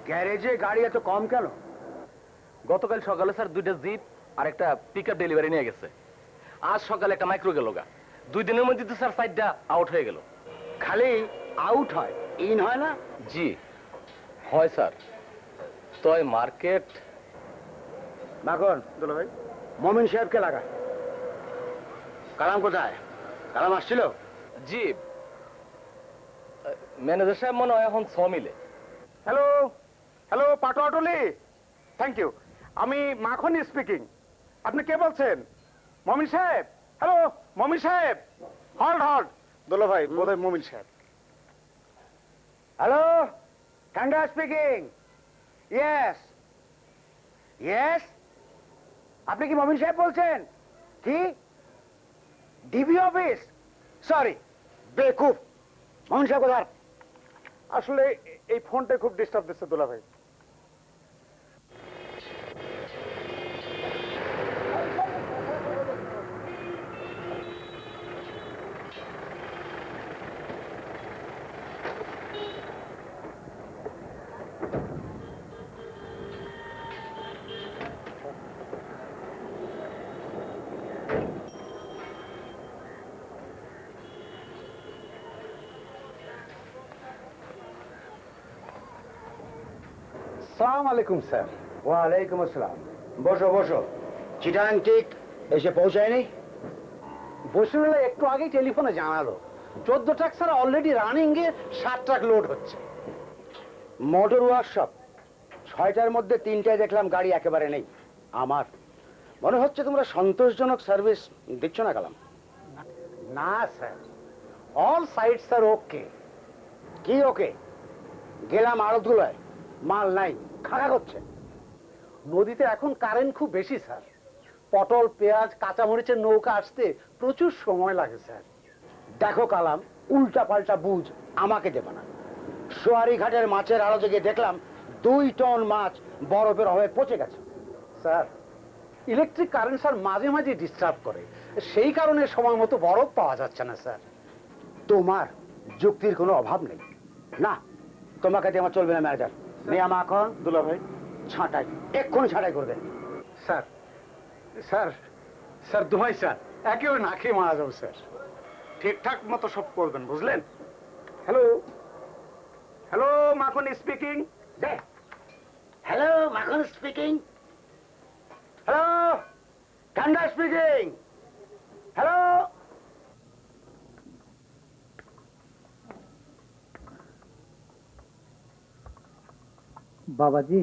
গ্যারেজে গাড়ি এত কম কেন? গতকাল সকালে স্যার দুইটা জিপ আর একটা পিকআপ ডেলিভারি নিয়ে গেছে। আজ সকালে একটা মাইক্রো গেল গা, 2 দিনের মধ্যে তো স্যার সাইডটা আউট হয়ে গেল। খালি আউট হয়, ইন হয় না? জি হয় স্যার। তয় মার্কেট মাখন দুলা ভাই, মমিন সাহেবকে লাগা। কালাম কোথায়? কালাম আসছিল? জি ম্যানেজার সাহেব মনে হয় এখন 6 মিলে। হ্যালো হ্যালো পাটোয়াটলি, থ্যাংক ইউ। আমি মাখন স্পিকিং। আপনি কে বলছেন? মমিন সাহেব? হ্যালো মমিন সাহেব, হল্ড হল্ড। দোলা ভাই বোধহয় মমিন সাহেব। হ্যালো, ঠান্ডা স্পিকিং। ইয়েস ইয়েস, আপনি কি মমিন সাহেব বলছেন? কি ডিবি অফিস? সরি, বেকুব। মমিন সাহেব কোথায়? আসলে এই ফোনটা খুব ডিস্টার্ব দিচ্ছে দোলা ভাই। সালাম আলাইকুম স্যার। ওয়ালাইকুম আসসালাম। বসো বসো। চিটাং ঠিক এসে পৌঁছায়নি? বসিরুল্লাহ একটু আগেই টেলিফোনে জানালো 14 ট্রাক স্যার অলরেডি রানিং এ 7 ট্রাক লোড হচ্ছে। মোটর ওয়ার্কশপ 6টার মধ্যে 3টায় দেখলাম গাড়ি একেবারে নেই। আমার মনে হচ্ছে তোমরা সন্তোষজনক সার্ভিস দিচ্ছ না কালাম। না স্যার, অল সাইডস আর ওকে। কি ওকে? গেলাম আড়তগুলোয়, মাল নাই, খাড়া করছে। নদীতে এখন কারেন্ট খুব বেশি স্যার। পটল, পেঁয়াজ, কাঁচামরিচের নৌকা আসতে প্রচুর সময় লাগে স্যার। দেখো কালাম, উল্টা পাল্টা বুঝ আমাকে দেবে না। সোয়ারি ঘাটের মাছের আড়তে গিয়ে দেখলাম 2 টন মাছ বরফের অভাবে পচে গেছে। স্যার ইলেকট্রিক কারেন্ট স্যার মাঝে মাঝে ডিস্টার্ব করে, সেই কারণে সময় মতো বরফ পাওয়া যাচ্ছে না স্যার। তোমার যুক্তির কোনো অভাব নেই। না, তোমাকে দিয়ে আমার চলবে না ম্যানেজার। মেয়া মাখন দুলা ভাই ছাঁটাই, এক্ষুনি ছাঁটাই করে দেন। স্যার স্যার স্যার দোহাই স্যার, একেবারে না খেয়ে মারা যাবো স্যার। ঠিকঠাক মতো সব করবেন, বুঝলেন? হ্যালো হ্যালো মাখন স্পিকিং। হ্যালো মাখন স্পিকিং। হ্যালো ঠান্ডা স্পিকিং। হ্যালো। বাবাজি,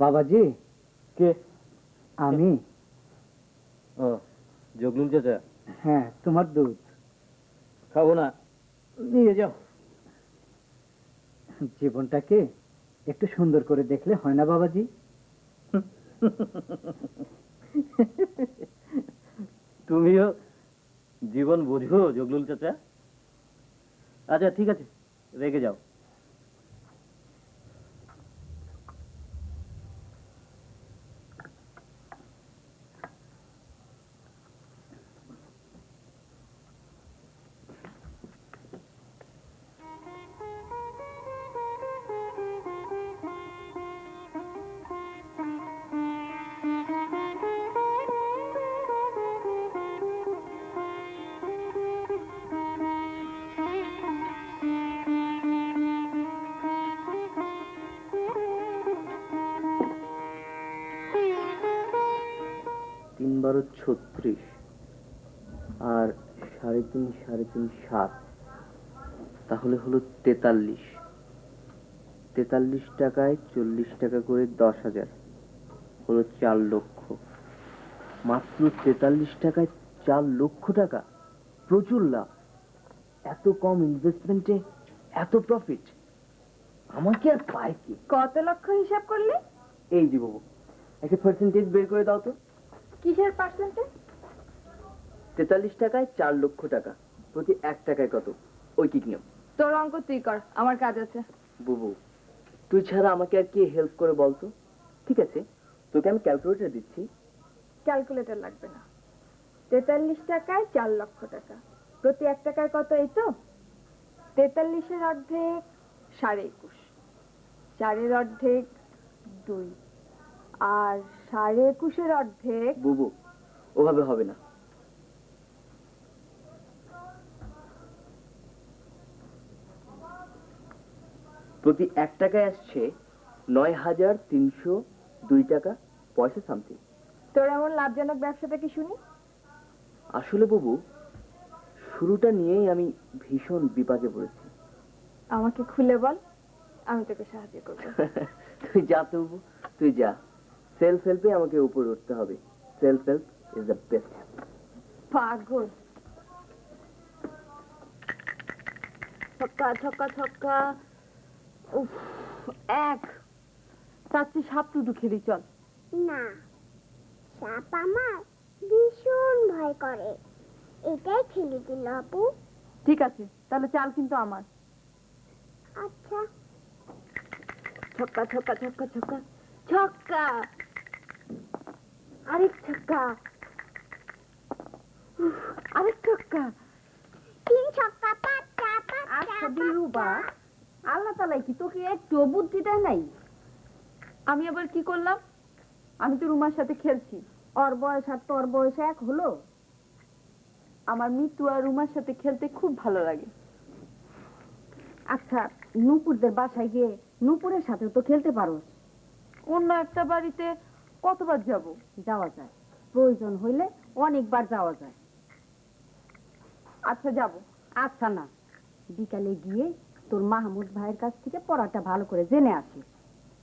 বাবাজি। কে? আমি। ও জগলুল চাচা, হ্যাঁ, তোমার দুধ খাবো না, নিয়ে যাও। জীবনটাকে একটু সুন্দর করে দেখলে হয় না বাবাজি? তুমিও জীবন বুঝো জগলুল চাচা? আচ্ছা ঠিক আছে, রেগে যাও। তিন 12 36 আর 3.5 3.5 7, তাহলে হলো 43। 43 টাকায় 40 টাকা করে 10,000 হলো 4 লক্ষ। মাত্র 43 টাকায় 4 লক্ষ টাকা, প্রচুর লাভ। এত কম ইনভেস্টমেন্টে এত প্রফিট, আমাকে আর পায় কি? কত লক্ষ হিসাব করলি? এই যে বাবু, একটা পার্সেন্টেজ বের করে দাও তো। কিসের পার্সেন্টেজ? 43 টাকায় 4 লক্ষ টাকা, প্রতি 1 টাকায় কত? ওই কি নিয়ম? তোর অঙ্ক তুই কর, আমার কাজ আছে। বুবু, তুই ছাড়া আমাকে আর কে হেল্প করে বলতো? ঠিক আছে, তোকে আমি ক্যালকুলেটর দিচ্ছি। ক্যালকুলেটর লাগবে না। 43 টাকায় 4 লক্ষ টাকা, প্রতি 1 টাকায় কত? এই তো 43-এর অর্ধেক 21.5, 4-এর অর্ধেক 2, আর 21.5-এর অর্ধেক। বুবু, ওভাবে হবে না। প্রতি 1 টাকায় আসছে 9,302 টাকা পয়সা সামথিং। তোর এমন লাভজনক ব্যবসাটা কি শুনি? আসলে বাবু, শুরুটা নিয়েই আমি ভীষণ বিপাকে পড়েছি। আমাকে খুলে বল, আমি তোকে সাহায্য করবো। তুই যা তবু, তুই যা। সেলফ হেল্পে আমাকে উপরে উঠতে হবে। Self help is the best. পাগল। ছক্কা ছক্কা ছক্কা। উফ, 1। তার চেয়ে সাপটুডু খেলি চল। না, সাপ আমার ভীষণ ভয় করে, এটাই খেলে দিল আপু। ঠিক আছে, তাহলে চাল কিন্তু আমার। আচ্ছা। ছক্কা ছক্কা ছক্কা ছক্কা ছক্কা। আরেক ছক্কা। উফ, আরেক ছক্কা। 3 ছক্কা, 5 আচ্ছা দিলরুবা, আল্লাহ তাআলা কি তোকে একটু বুদ্ধি দেয় নাই? আমি আবার কি করলাম? আমি তো রুমার সাথে খেলছি। ওর বয়স আর তোর বয়স এক হলো? আমার মিতু আর রুমার সাথে খেলতে খুব ভালো লাগে। আচ্ছা, নূপুরদের বাসায় গিয়ে নূপুরের সাথে তো খেলতে পারোস। অন্য একটা বাড়িতে কতবার যাব? যাওয়া যায়, প্রয়োজন হইলে অনেকবার যাওয়া যায়। আচ্ছা যাব। আচ্ছা না, বিকালে গিয়ে তোর মাহমুদ ভাইয়ের কাছ থেকে পড়াটা ভালো করে জেনে আসি,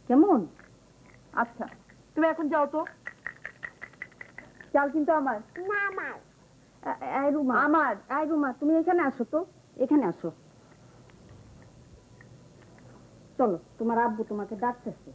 কেমন? আচ্ছা, তুমি এখন যাও তো। চাল কিন্তু আমার। না আমার। এই রুমা, আমার। এই রুমা, তুমি এখানে আসো তো, এখানে আসো। চলো, তোমার আব্বু তোমাকে ডাকতেছে।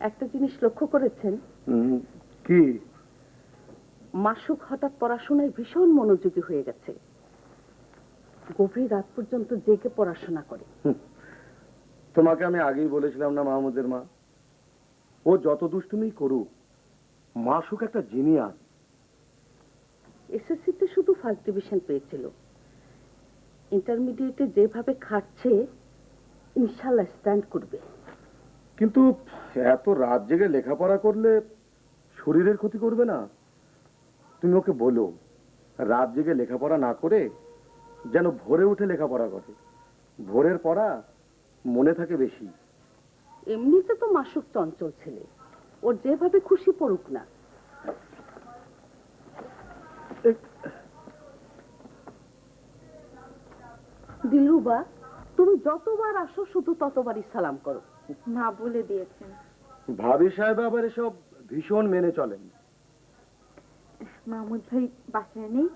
একটা জিনিস লক্ষ্য করেছেন? কি? মাসুক হঠাৎ পড়াশোনায় ভীষণ মনোযোগী হয়ে গেছে। গভীর রাত পর্যন্ত জেগে পড়াশোনা করে। তোমাকে আমি আগেই বলেছিলাম না মাহমুদের মা, ও যত দুষ্টুমি করুক, মাসুক একটা জিনিয়াস। এসএসসিতে শুধু ফার্স্ট ডিভিশন পেয়েছিল, ইন্টারমিডিয়েটে যেভাবে খাটছে ইনশাআল্লাহ স্ট্যান্ড করবে। কিন্তু এত রাত জেগে লেখাপড়া করলে শরীরের ক্ষতি করবে না? তুমি ওকে বলো রাত জেগে লেখাপড়া না করে যেন ভোরে উঠে লেখাপড়া করে। ভোরের পড়া মনে থাকে বেশি। এমনিতে তো মাসুক চঞ্চল ছেলে, ওর যেভাবে খুশি পড়ুক না। দিলরুবা, তুমি যতবার আসো শুধু ততবারই সালাম করো। মা বলে দিয়েছেন। ভাবি সাহেব আবার এসব ভীষণ মেনে চলেন। মাহমুদ ভাই বাসায় নেই,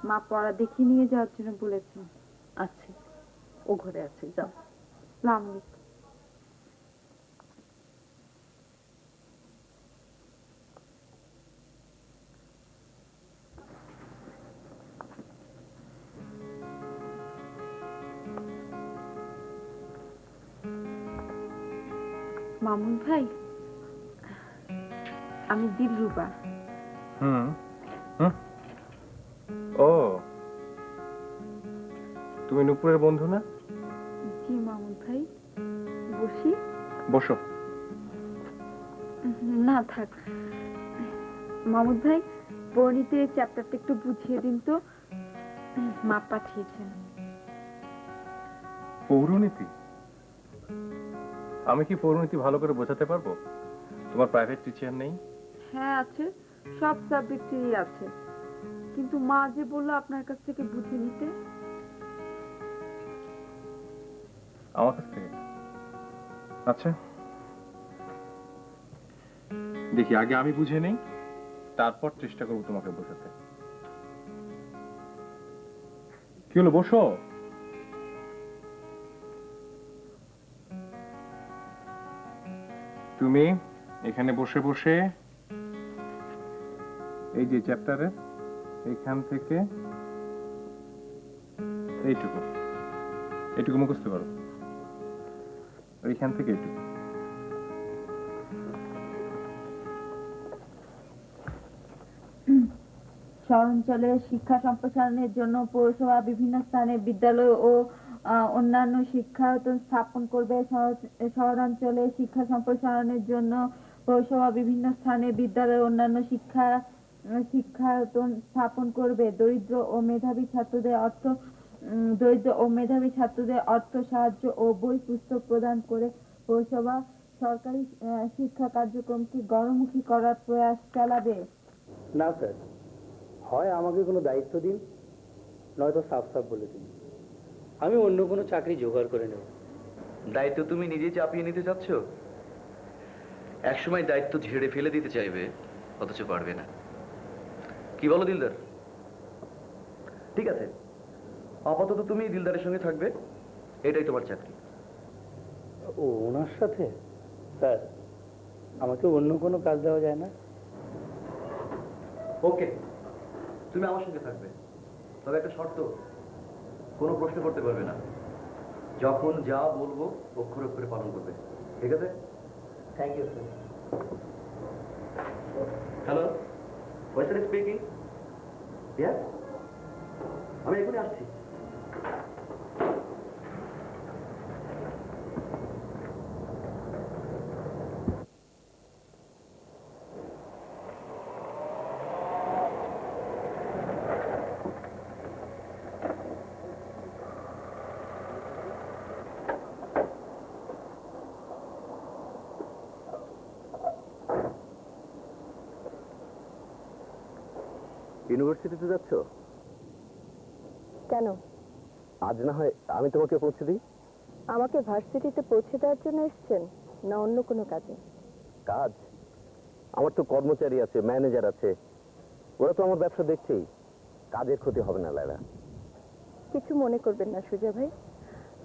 মা পড়া দেখিয়ে নিয়ে যাওয়ার জন্য বলেছেন। আছে, ও ঘরে আছে, যাও। আসসালামু আলাইকুম। মামুন ভাই, আমি দিলরুবা। ও, তুমি নূপুরের বন্ধু না? জি মামুন ভাই। বসি? বসো। না থাক। মামুদ ভাই, পরিণীতে চ্যাপ্টারটা একটু বুঝিয়ে দিন তো। মা পাঠিয়েছেন। পৌরনীতি? আমি কি পৌরনীতি ভালো করে বোঝাতে পারবো? তোমার প্রাইভেট টিচার নেই? হ্যাঁ আছে, সব সাবজেক্টেরই আছে। কিন্তু মা যে বললো আপনার কাছ থেকে বুঝে নিতে। আমার কাছ থেকে? আচ্ছা দেখি, আগে আমি বুঝে নেই, তারপর চেষ্টা করবো তোমাকে বোঝাতে। কি হলো, বসো। তুমি এখানে বসে বসে এই যে চ্যাপ্টারে এখান থেকে এইটুকু মুখস্থ করো, এইখান থেকে এইটুকু। শহরাঞ্চলে শিক্ষা সম্প্রসারণের জন্য পৌরসভা বিভিন্ন স্থানে বিদ্যালয় ও অন্যান্য শিক্ষায়তন স্থাপন করবে। শহরাঞ্চলে শিক্ষা সম্প্রসারণের জন্য পৌরসভা বিভিন্ন স্থানে বিদ্যালয় ও অন্যান্য শিক্ষায়তন স্থাপন করবে। দরিদ্র ও মেধাবী ছাত্রদের অর্থ সাহায্য ও বই পুস্তক প্রদান করে পৌরসভা সরকারি শিক্ষা কার্যক্রমকে গণমুখী করার প্রয়াস চালাবে। না স্যার, হয় আমাকে কোনো দায়িত্ব দিন, নয়তো সাফ সাফ বলে দিন, আমি অন্য কোনো চাকরি জোগাড় করে নেব। দায়িত্ব তুমি নিজেই চাপিয়ে নিতে চাচ্ছ? একসময় দায়িত্ব ঝেড়ে ফেলে দিতে চাইবে, অথচ পারবে না। কি বলো দিলদার? ঠিক আছে, আপাতত তুমি দিলদারের সঙ্গে থাকবে, এটাই তোমার চাকরি। ও ওনার সাথে? স্যার, আমাকে অন্য কোনো কাজ দেওয়া যায় না? ওকে, তুমি আমার সঙ্গে থাকবে, তবে একটা শর্ত, কোনো প্রশ্ন করতে পারবে না। যখন যা বলবো অক্ষরে অক্ষরে পালন করবে, ঠিক আছে? Thank you sir. হ্যালো, ওয়েস্টার স্পিকিং। ইয়েস, আমি এখনই আসছি। ইউনিভার্সিটিতে যাচ্ছ? কেন? আজ না হয় আমি তোমাকে পৌঁছে দিই। আমাকে ভার্সিটিতে পৌঁছে দেওয়ার জন্য এসেছেন, না অন্য কোনো কাজে? কাজ? আমার তো কর্মচারী আছে, ম্যানেজার আছে, ওরা তো আমার ব্যবসা দেখছেই, কাজের ক্ষতি হবে না লায়লা। কিছু মনে করবেন না সুজা ভাই,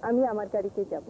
আমি আমার গাড়িতেই যাব।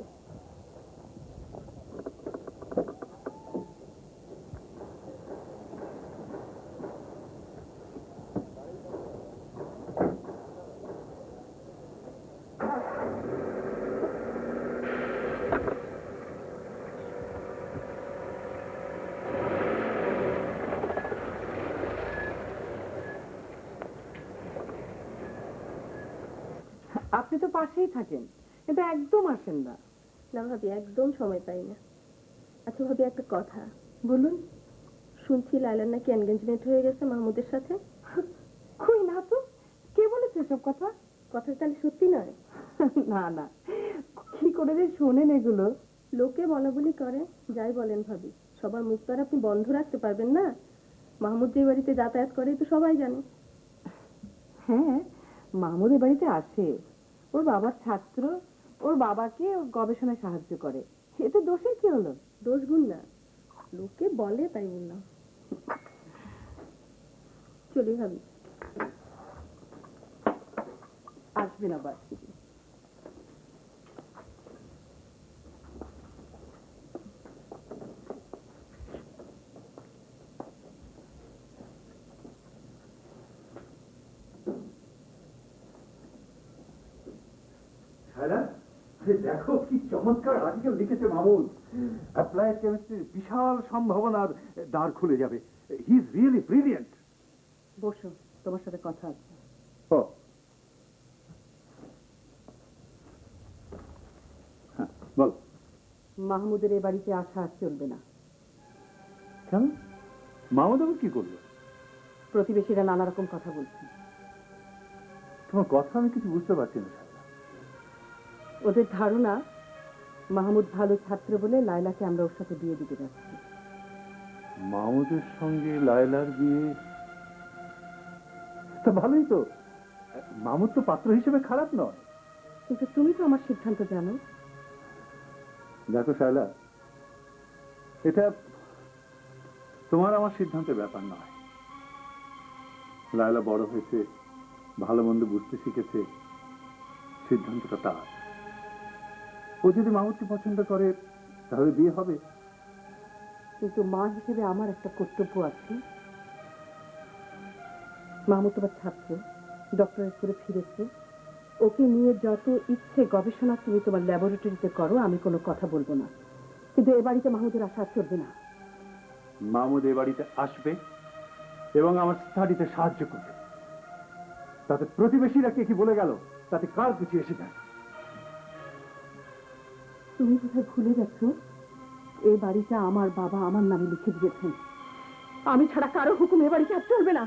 আপনি তো পাশেই থাকেন, কিন্তু একদম আসেন না। না ভাবি, একদম সময় পাই না। আচ্ছা ভাবি, একটা কথা বলুন। শুনছি লায়লার নাকি এনগেজমেন্ট হয়ে গেছে মাহমুদের সাথে। কই না তো, কে বলেছে এসব কথা? কথা তাহলে সত্যি নয়? না না, কি করে যে শোনেন এগুলো? লোকে বলা বলি করে, যাই বলেন ভাবি, সবার মুখ তো আর আপনি বন্ধ রাখতে পারবেন না। মাহমুদ যে বাড়িতে যাতায়াত করে তো সবাই জানে। হ্যাঁ, মাহমুদের বাড়িতে আসে, ওর বাবার ছাত্র, ওর বাবাকে ওর গবেষণায় সাহায্য করে, এতে দোষের কি হলো? দোষ গুণ না, লোকে বলে তাই বললাম। চলি ভাবি। আসবেন আবার। দেখো কি চমৎকার আর্টিকেল লিখেছে মাহমুদ। অ্যাপ্লাইড কেমিস্ট্রির বিশাল সম্ভাবনার দ্বার খুলে যাবে। He is really brilliant. বসো, তোমার সাথে কথা আছে। বল। মাহমুদের এই বাড়িতে আসা আর চলবে না। কেন? মাহমুদ আবার কি করলো? প্রতিবেশীরা নানা রকম কথা বলছে। তোমার কথা আমি কিছু বুঝতে পারছি না। ওদের ধারণা মাহমুদ ভালো ছাত্র বলে লায়লাকে আমরা ওর সাথে বিয়ে দিতে যাচ্ছি। মাহমুদের সঙ্গে লায়লার বিয়ে? ভালোই তো, মামুদ তো পাত্র হিসেবে খারাপ নয়। কিন্তু তুমি তো আমার সিদ্ধান্ত জানো। দেখো শায়লা, এটা তোমার আমার সিদ্ধান্তের ব্যাপার নয়। লায়লা বড় হয়েছে, ভালো মন্দ বুঝতে শিখেছে, সিদ্ধান্তটা তার। ও যদি মামুদকে পছন্দ করে তাহলে বিয়ে হবে। কিন্তু মা হিসেবে আমার একটা কর্তব্য আছে। মামুদ তোমার ছাত্র, ডক্টরেট করে ফিরেছে। ওকে নিয়ে যত ইচ্ছে গবেষণা তুমি তোমার ল্যাবরেটরিতে করো, আমি কোনো কথা বলবো না। কিন্তু এ বাড়িতে মাহমুদের আশা আর চলবে না। মামুদ এ বাড়িতে আসবে এবং আমার স্টাডিতে সাহায্য করবে। তাতে প্রতিবেশীরা কে কি বলে গেল তাতে কার কিছু এসে যায়। তুমি কোথায় ভুলে গেছো, এই বাড়িটা আমার বাবা আমার নামে লিখে দিয়েছেন। আমি ছাড়া কারো হুকুম এ বাড়িতে আর চলবে না।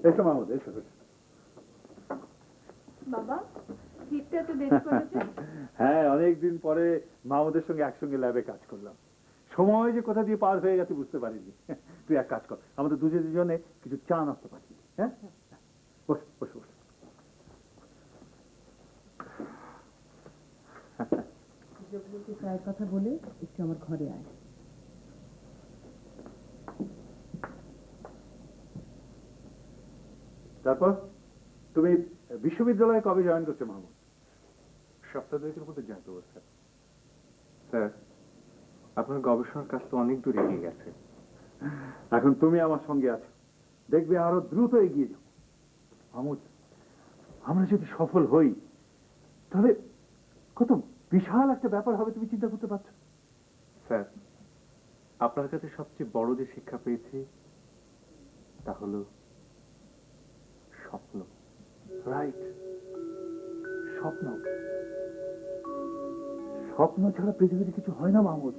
এসো মামুদ, এসো। বাবা, ফিরতে এত দেরি করেছে? হ্যাঁ, অনেকদিন পরে মামুদের সঙ্গে একসঙ্গে ল্যাবে কাজ করলাম। সময় যে কোথা দিয়ে পার হয়ে গেছে বুঝতে পারিনি। তুই এক কাজ কর, আমাদের দুজনে কিছু চা নাস্তা পাঠিয়ে দিই। হ্যাঁ, বস বস বস। চায়ের কথা বলে একটু আমার ঘরে আয়। তারপর তুমি বিশ্ববিদ্যালয়ে কবে জয়েন করছো মাহমুদ? সপ্তাহ দুয়েকের মধ্যে জয়েন করবো স্যার। স্যার, আপনার গবেষণার কাজ তো অনেক দূর এগিয়ে গেছে। এখন তুমি আমার সঙ্গে আছো, দেখবে আরো দ্রুত এগিয়ে যাও। মাহমুদ, আমরা যদি সফল হই তাহলে কত বিশাল একটা ব্যাপার হবে তুমি চিন্তা করতে পারছো? স্যার, আপনার কাছে সবচেয়ে বড় যে শিক্ষা পেয়েছি তা হলো স্বপ্ন। রাইট, স্বপ্ন। স্বপ্ন ছাড়া পৃথিবীতে কিছু হয় না মাহমুদ।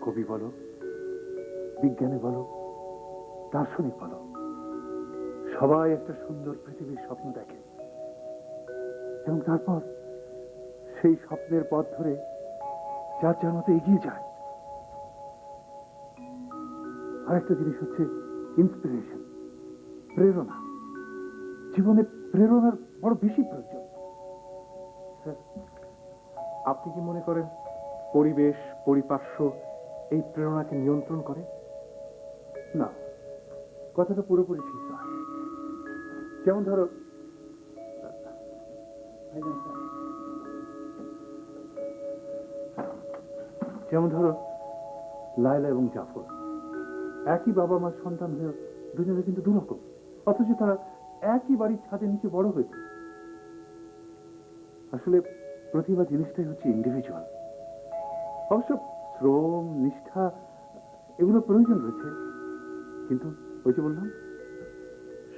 কবি বলো, বিজ্ঞানী বলো, দার্শনিক বলো, সবাই একটা সুন্দর পৃথিবীর স্বপ্ন দেখে এবং তারপর সেই স্বপ্নের পথ ধরে যার যার মতো এগিয়ে যায়। আরেকটা জিনিস হচ্ছে ইন্সপিরেশন, প্রেরণা। জীবনে প্রেরণার বড় বেশি প্রয়োজন। স্যার, আপনি কি মনে করেন পরিবেশ, পরিপার্শ্ব এই প্রেরণাকে নিয়ন্ত্রণ করে? না, কথাটা পুরোপুরি ঠিক নয়। যেমন ধরো, লায়লা এবং জাফর একই বাবা মার সন্তান হয়ে দুজনে কিন্তু দুরকম, অথচ তারা একই বাড়ির ছাদের নিচে বড় হয়েছে। আসলে প্রতিভা জিনিসটাই হচ্ছে ইন্ডিভিজুয়াল। অবশ্য শ্রম, নিষ্ঠা এগুলো প্রয়োজন রয়েছে, কিন্তু ওই যে বললাম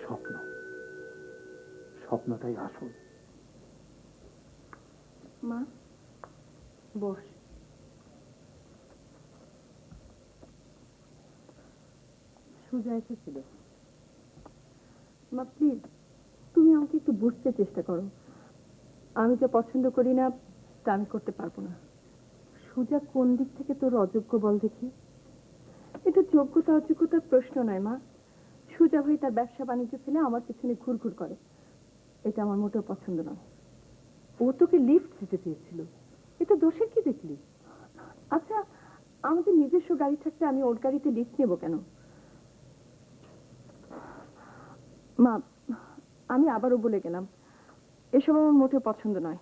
স্বপ্ন, স্বপ্নটাই আসল। মা বস। সুজা এসেছিল। মা প্লিজ তুমি আমাকে একটু বুঝতে চেষ্টা করো। আমি যা পছন্দ করি না তা আমি করতে পারবো না। সুজা কোন দিক থেকে তোর অযোগ্য বল দেখি? এটা যোগ্যতা অযোগ্যতার প্রশ্ন নয় মা। সুজা ভাই তার ব্যবসা বাণিজ্য ফেলে আমার পিছনে ঘুরঘুর করে, এটা আমার মোটেও পছন্দ নয়। ও তোকে লিফট দিতে চেয়েছিল, এটা দোষের কি দেখলি? আচ্ছা আমাদের নিজস্ব গাড়ি থাকতে আমি ওর গাড়িতে লিফট নেব কেন? মা আমি আবারও বলে গেলাম, এসব আমার মোটেও পছন্দ নয়।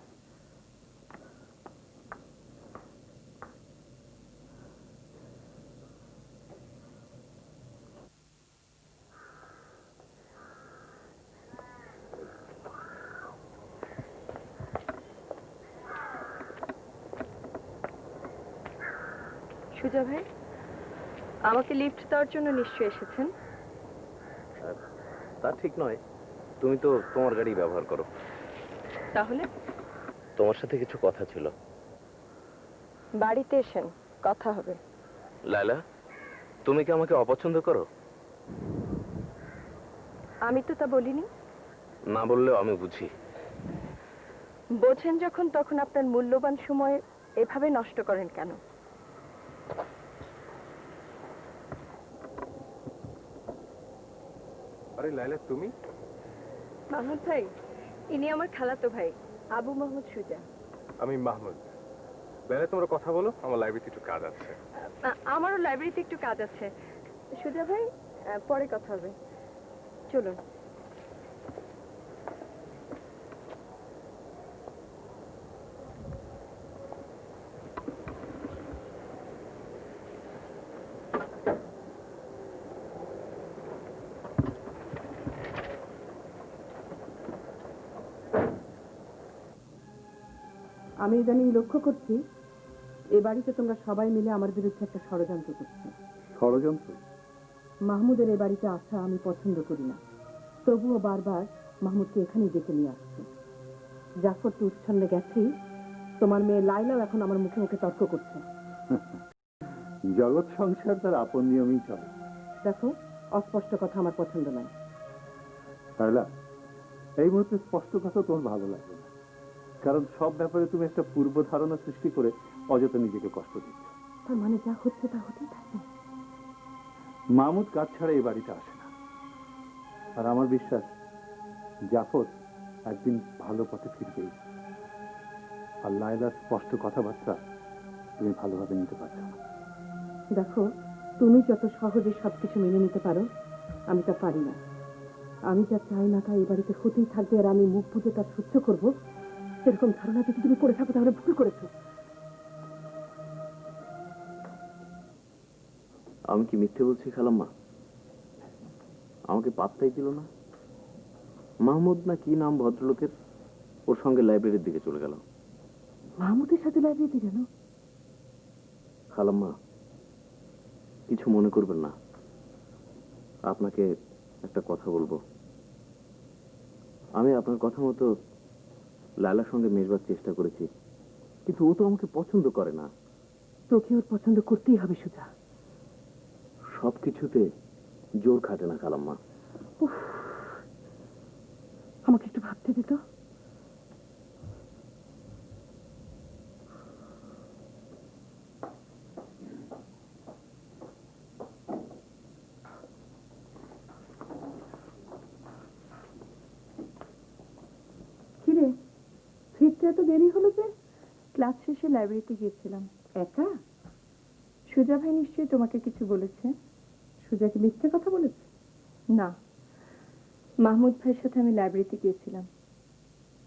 সুজা ভাই আমাকে লিফট দেওয়ার জন্য নিশ্চয়ই এসেছেন। তা ঠিক নয়, তুমি তো তোমার গাড়ি ব্যবহার করো। তাহলে তোমার সাথে কিছু কথা ছিল। বাড়িতে এসেন, কথা হবে। লায়লা, তুমি কি আমাকে অপছন্দ করো? আমি তো তা বলিনি। না বললেও আমি বুঝি। বোঝেন যখন, তখন আপনার মূল্যবান সময় এভাবে নষ্ট করেন কেন? আরে লায়লা, তুমি? মাহমুদ ভাই, ইনি আমার খালাতো ভাই আবু মোহাম্মদ সুজা। আমি মাহমুদ। লায়লা তোমরা কথা বলো, আমার লাইব্রেরিতে একটু কাজ আছে। আমারও লাইব্রেরিতে একটু কাজ আছে। সুজা ভাই পরে কথা হবে, চলুন। আমি ইদানিং লক্ষ্য করছি এ বাড়িতে তোমরা সবাই মিলে আমার বিরুদ্ধে একটা ষড়যন্ত্র করছো। ষড়যন্ত্র? মাহমুদের এ বাড়িতে আসা আমি পছন্দ করি না, তবুও বারবার মাহমুদকে এখানেই ডেকে নিয়ে আসছে। জাফর তো উচ্ছন্নে গেছেই, তোমার মেয়ে লাইলাও এখন আমার মুখে মুখে তর্ক করছে। জগৎ সংসার তার আপন নিয়মেই চলে। দেখো, অস্পষ্ট কথা আমার পছন্দ নয়। লায়লা, এই মুহূর্তে স্পষ্ট কথা তোমার ভালো লাগবে না, কারণ সব ব্যাপারে তুমি একটা পূর্ব ধারণা সৃষ্টি করে অযথা নিজেকে কষ্ট দিচ্ছ। তার মানে যা হচ্ছে তা হতেই থাকবে। মাহমুদ কাজ ছাড়া এই বাড়িতে আসে না, আর আমার বিশ্বাস জাফর একদিন ভালো পথে ফিরবেই। আর লায়লার স্পষ্ট কথাবার্তা তুমি ভালোভাবে নিতে পারছো না। দেখো, তুমি যত সহজে সবকিছু মেনে নিতে পারো, আমি তা পারি না। আমি যা চাই না তা এই বাড়িতে হতেই থাকবে, আর আমি মুখ বুঝে তার সহ্য করবো, এরকম ধারণা যদি তুমি করে থাকো তাহলে ভুল করেছো। আমি কি মিথ্যে বলছি খালাম্মা? আমাকে পাত্তাই দিল না। মাহমুদ না কি নাম ভদ্রলোকের, ওর সঙ্গে লাইব্রেরির দিকে চলে গেল। মাহমুদের সাথে লাইব্রেরিতে গেল? খালাম্মা, কিছু মনে করবেন না, আপনাকে একটা কথা বলবো। আমি আপনার কথা মতো লায়লার সঙ্গে মেশবার চেষ্টা করেছি, কিন্তু ও তো আমাকে পছন্দ করে না। তোকে ওর পছন্দ করতেই হবে সুজা। সবকিছুতে জোর খাটে না খালাম্মা। আমাকে একটু ভাবতে দিত। কিরে, ফিরতে এত দেরি হলো যে? ক্লাস শেষে লাইব্রেরিতে গিয়েছিলাম। একা? সুজা ভাই নিশ্চয়ই তোমাকে কিছু বলেছে। সুজা কি মিথ্যে কথা বলেছে? না, মাহমুদ ভাইয়ের সাথে আমি লাইব্রেরিতে গিয়েছিলাম।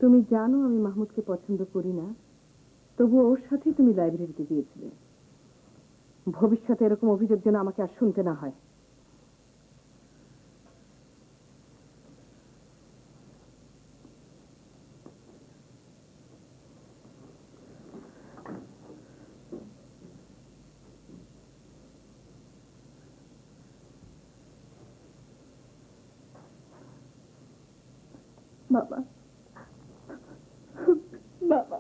তুমি জানো আমি মাহমুদকে পছন্দ করি না, তবু ওর সাথেই তুমি লাইব্রেরিতে গিয়েছিলে। ভবিষ্যতে এরকম অভিযোগ যেন আমাকে আর শুনতে না হয়। বাবা বাবা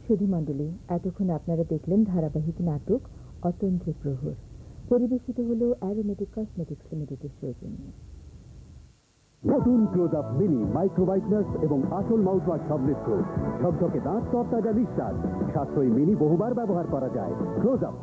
সুধী মণ্ডলী, এতক্ষণ আপনারা দেখলেন ধারাবাহিক নাটক অতন্ত্র প্রহর। পরিবেশিত হল অ্যারোমেটিক কসমেটিক্স লিমিটেডের সৌজন্যে। নতুন ক্লোজ আপ মিনি মাইক্রো হোয়াইটনার্স এবং আসল মাউথওয়াশ সংমিশ্র ঝকঝকে দাঁত, তরতাজা নিঃশ্বাস, সাশ্রয়ী মিনি বহুবার ব্যবহার করা যায়। Close up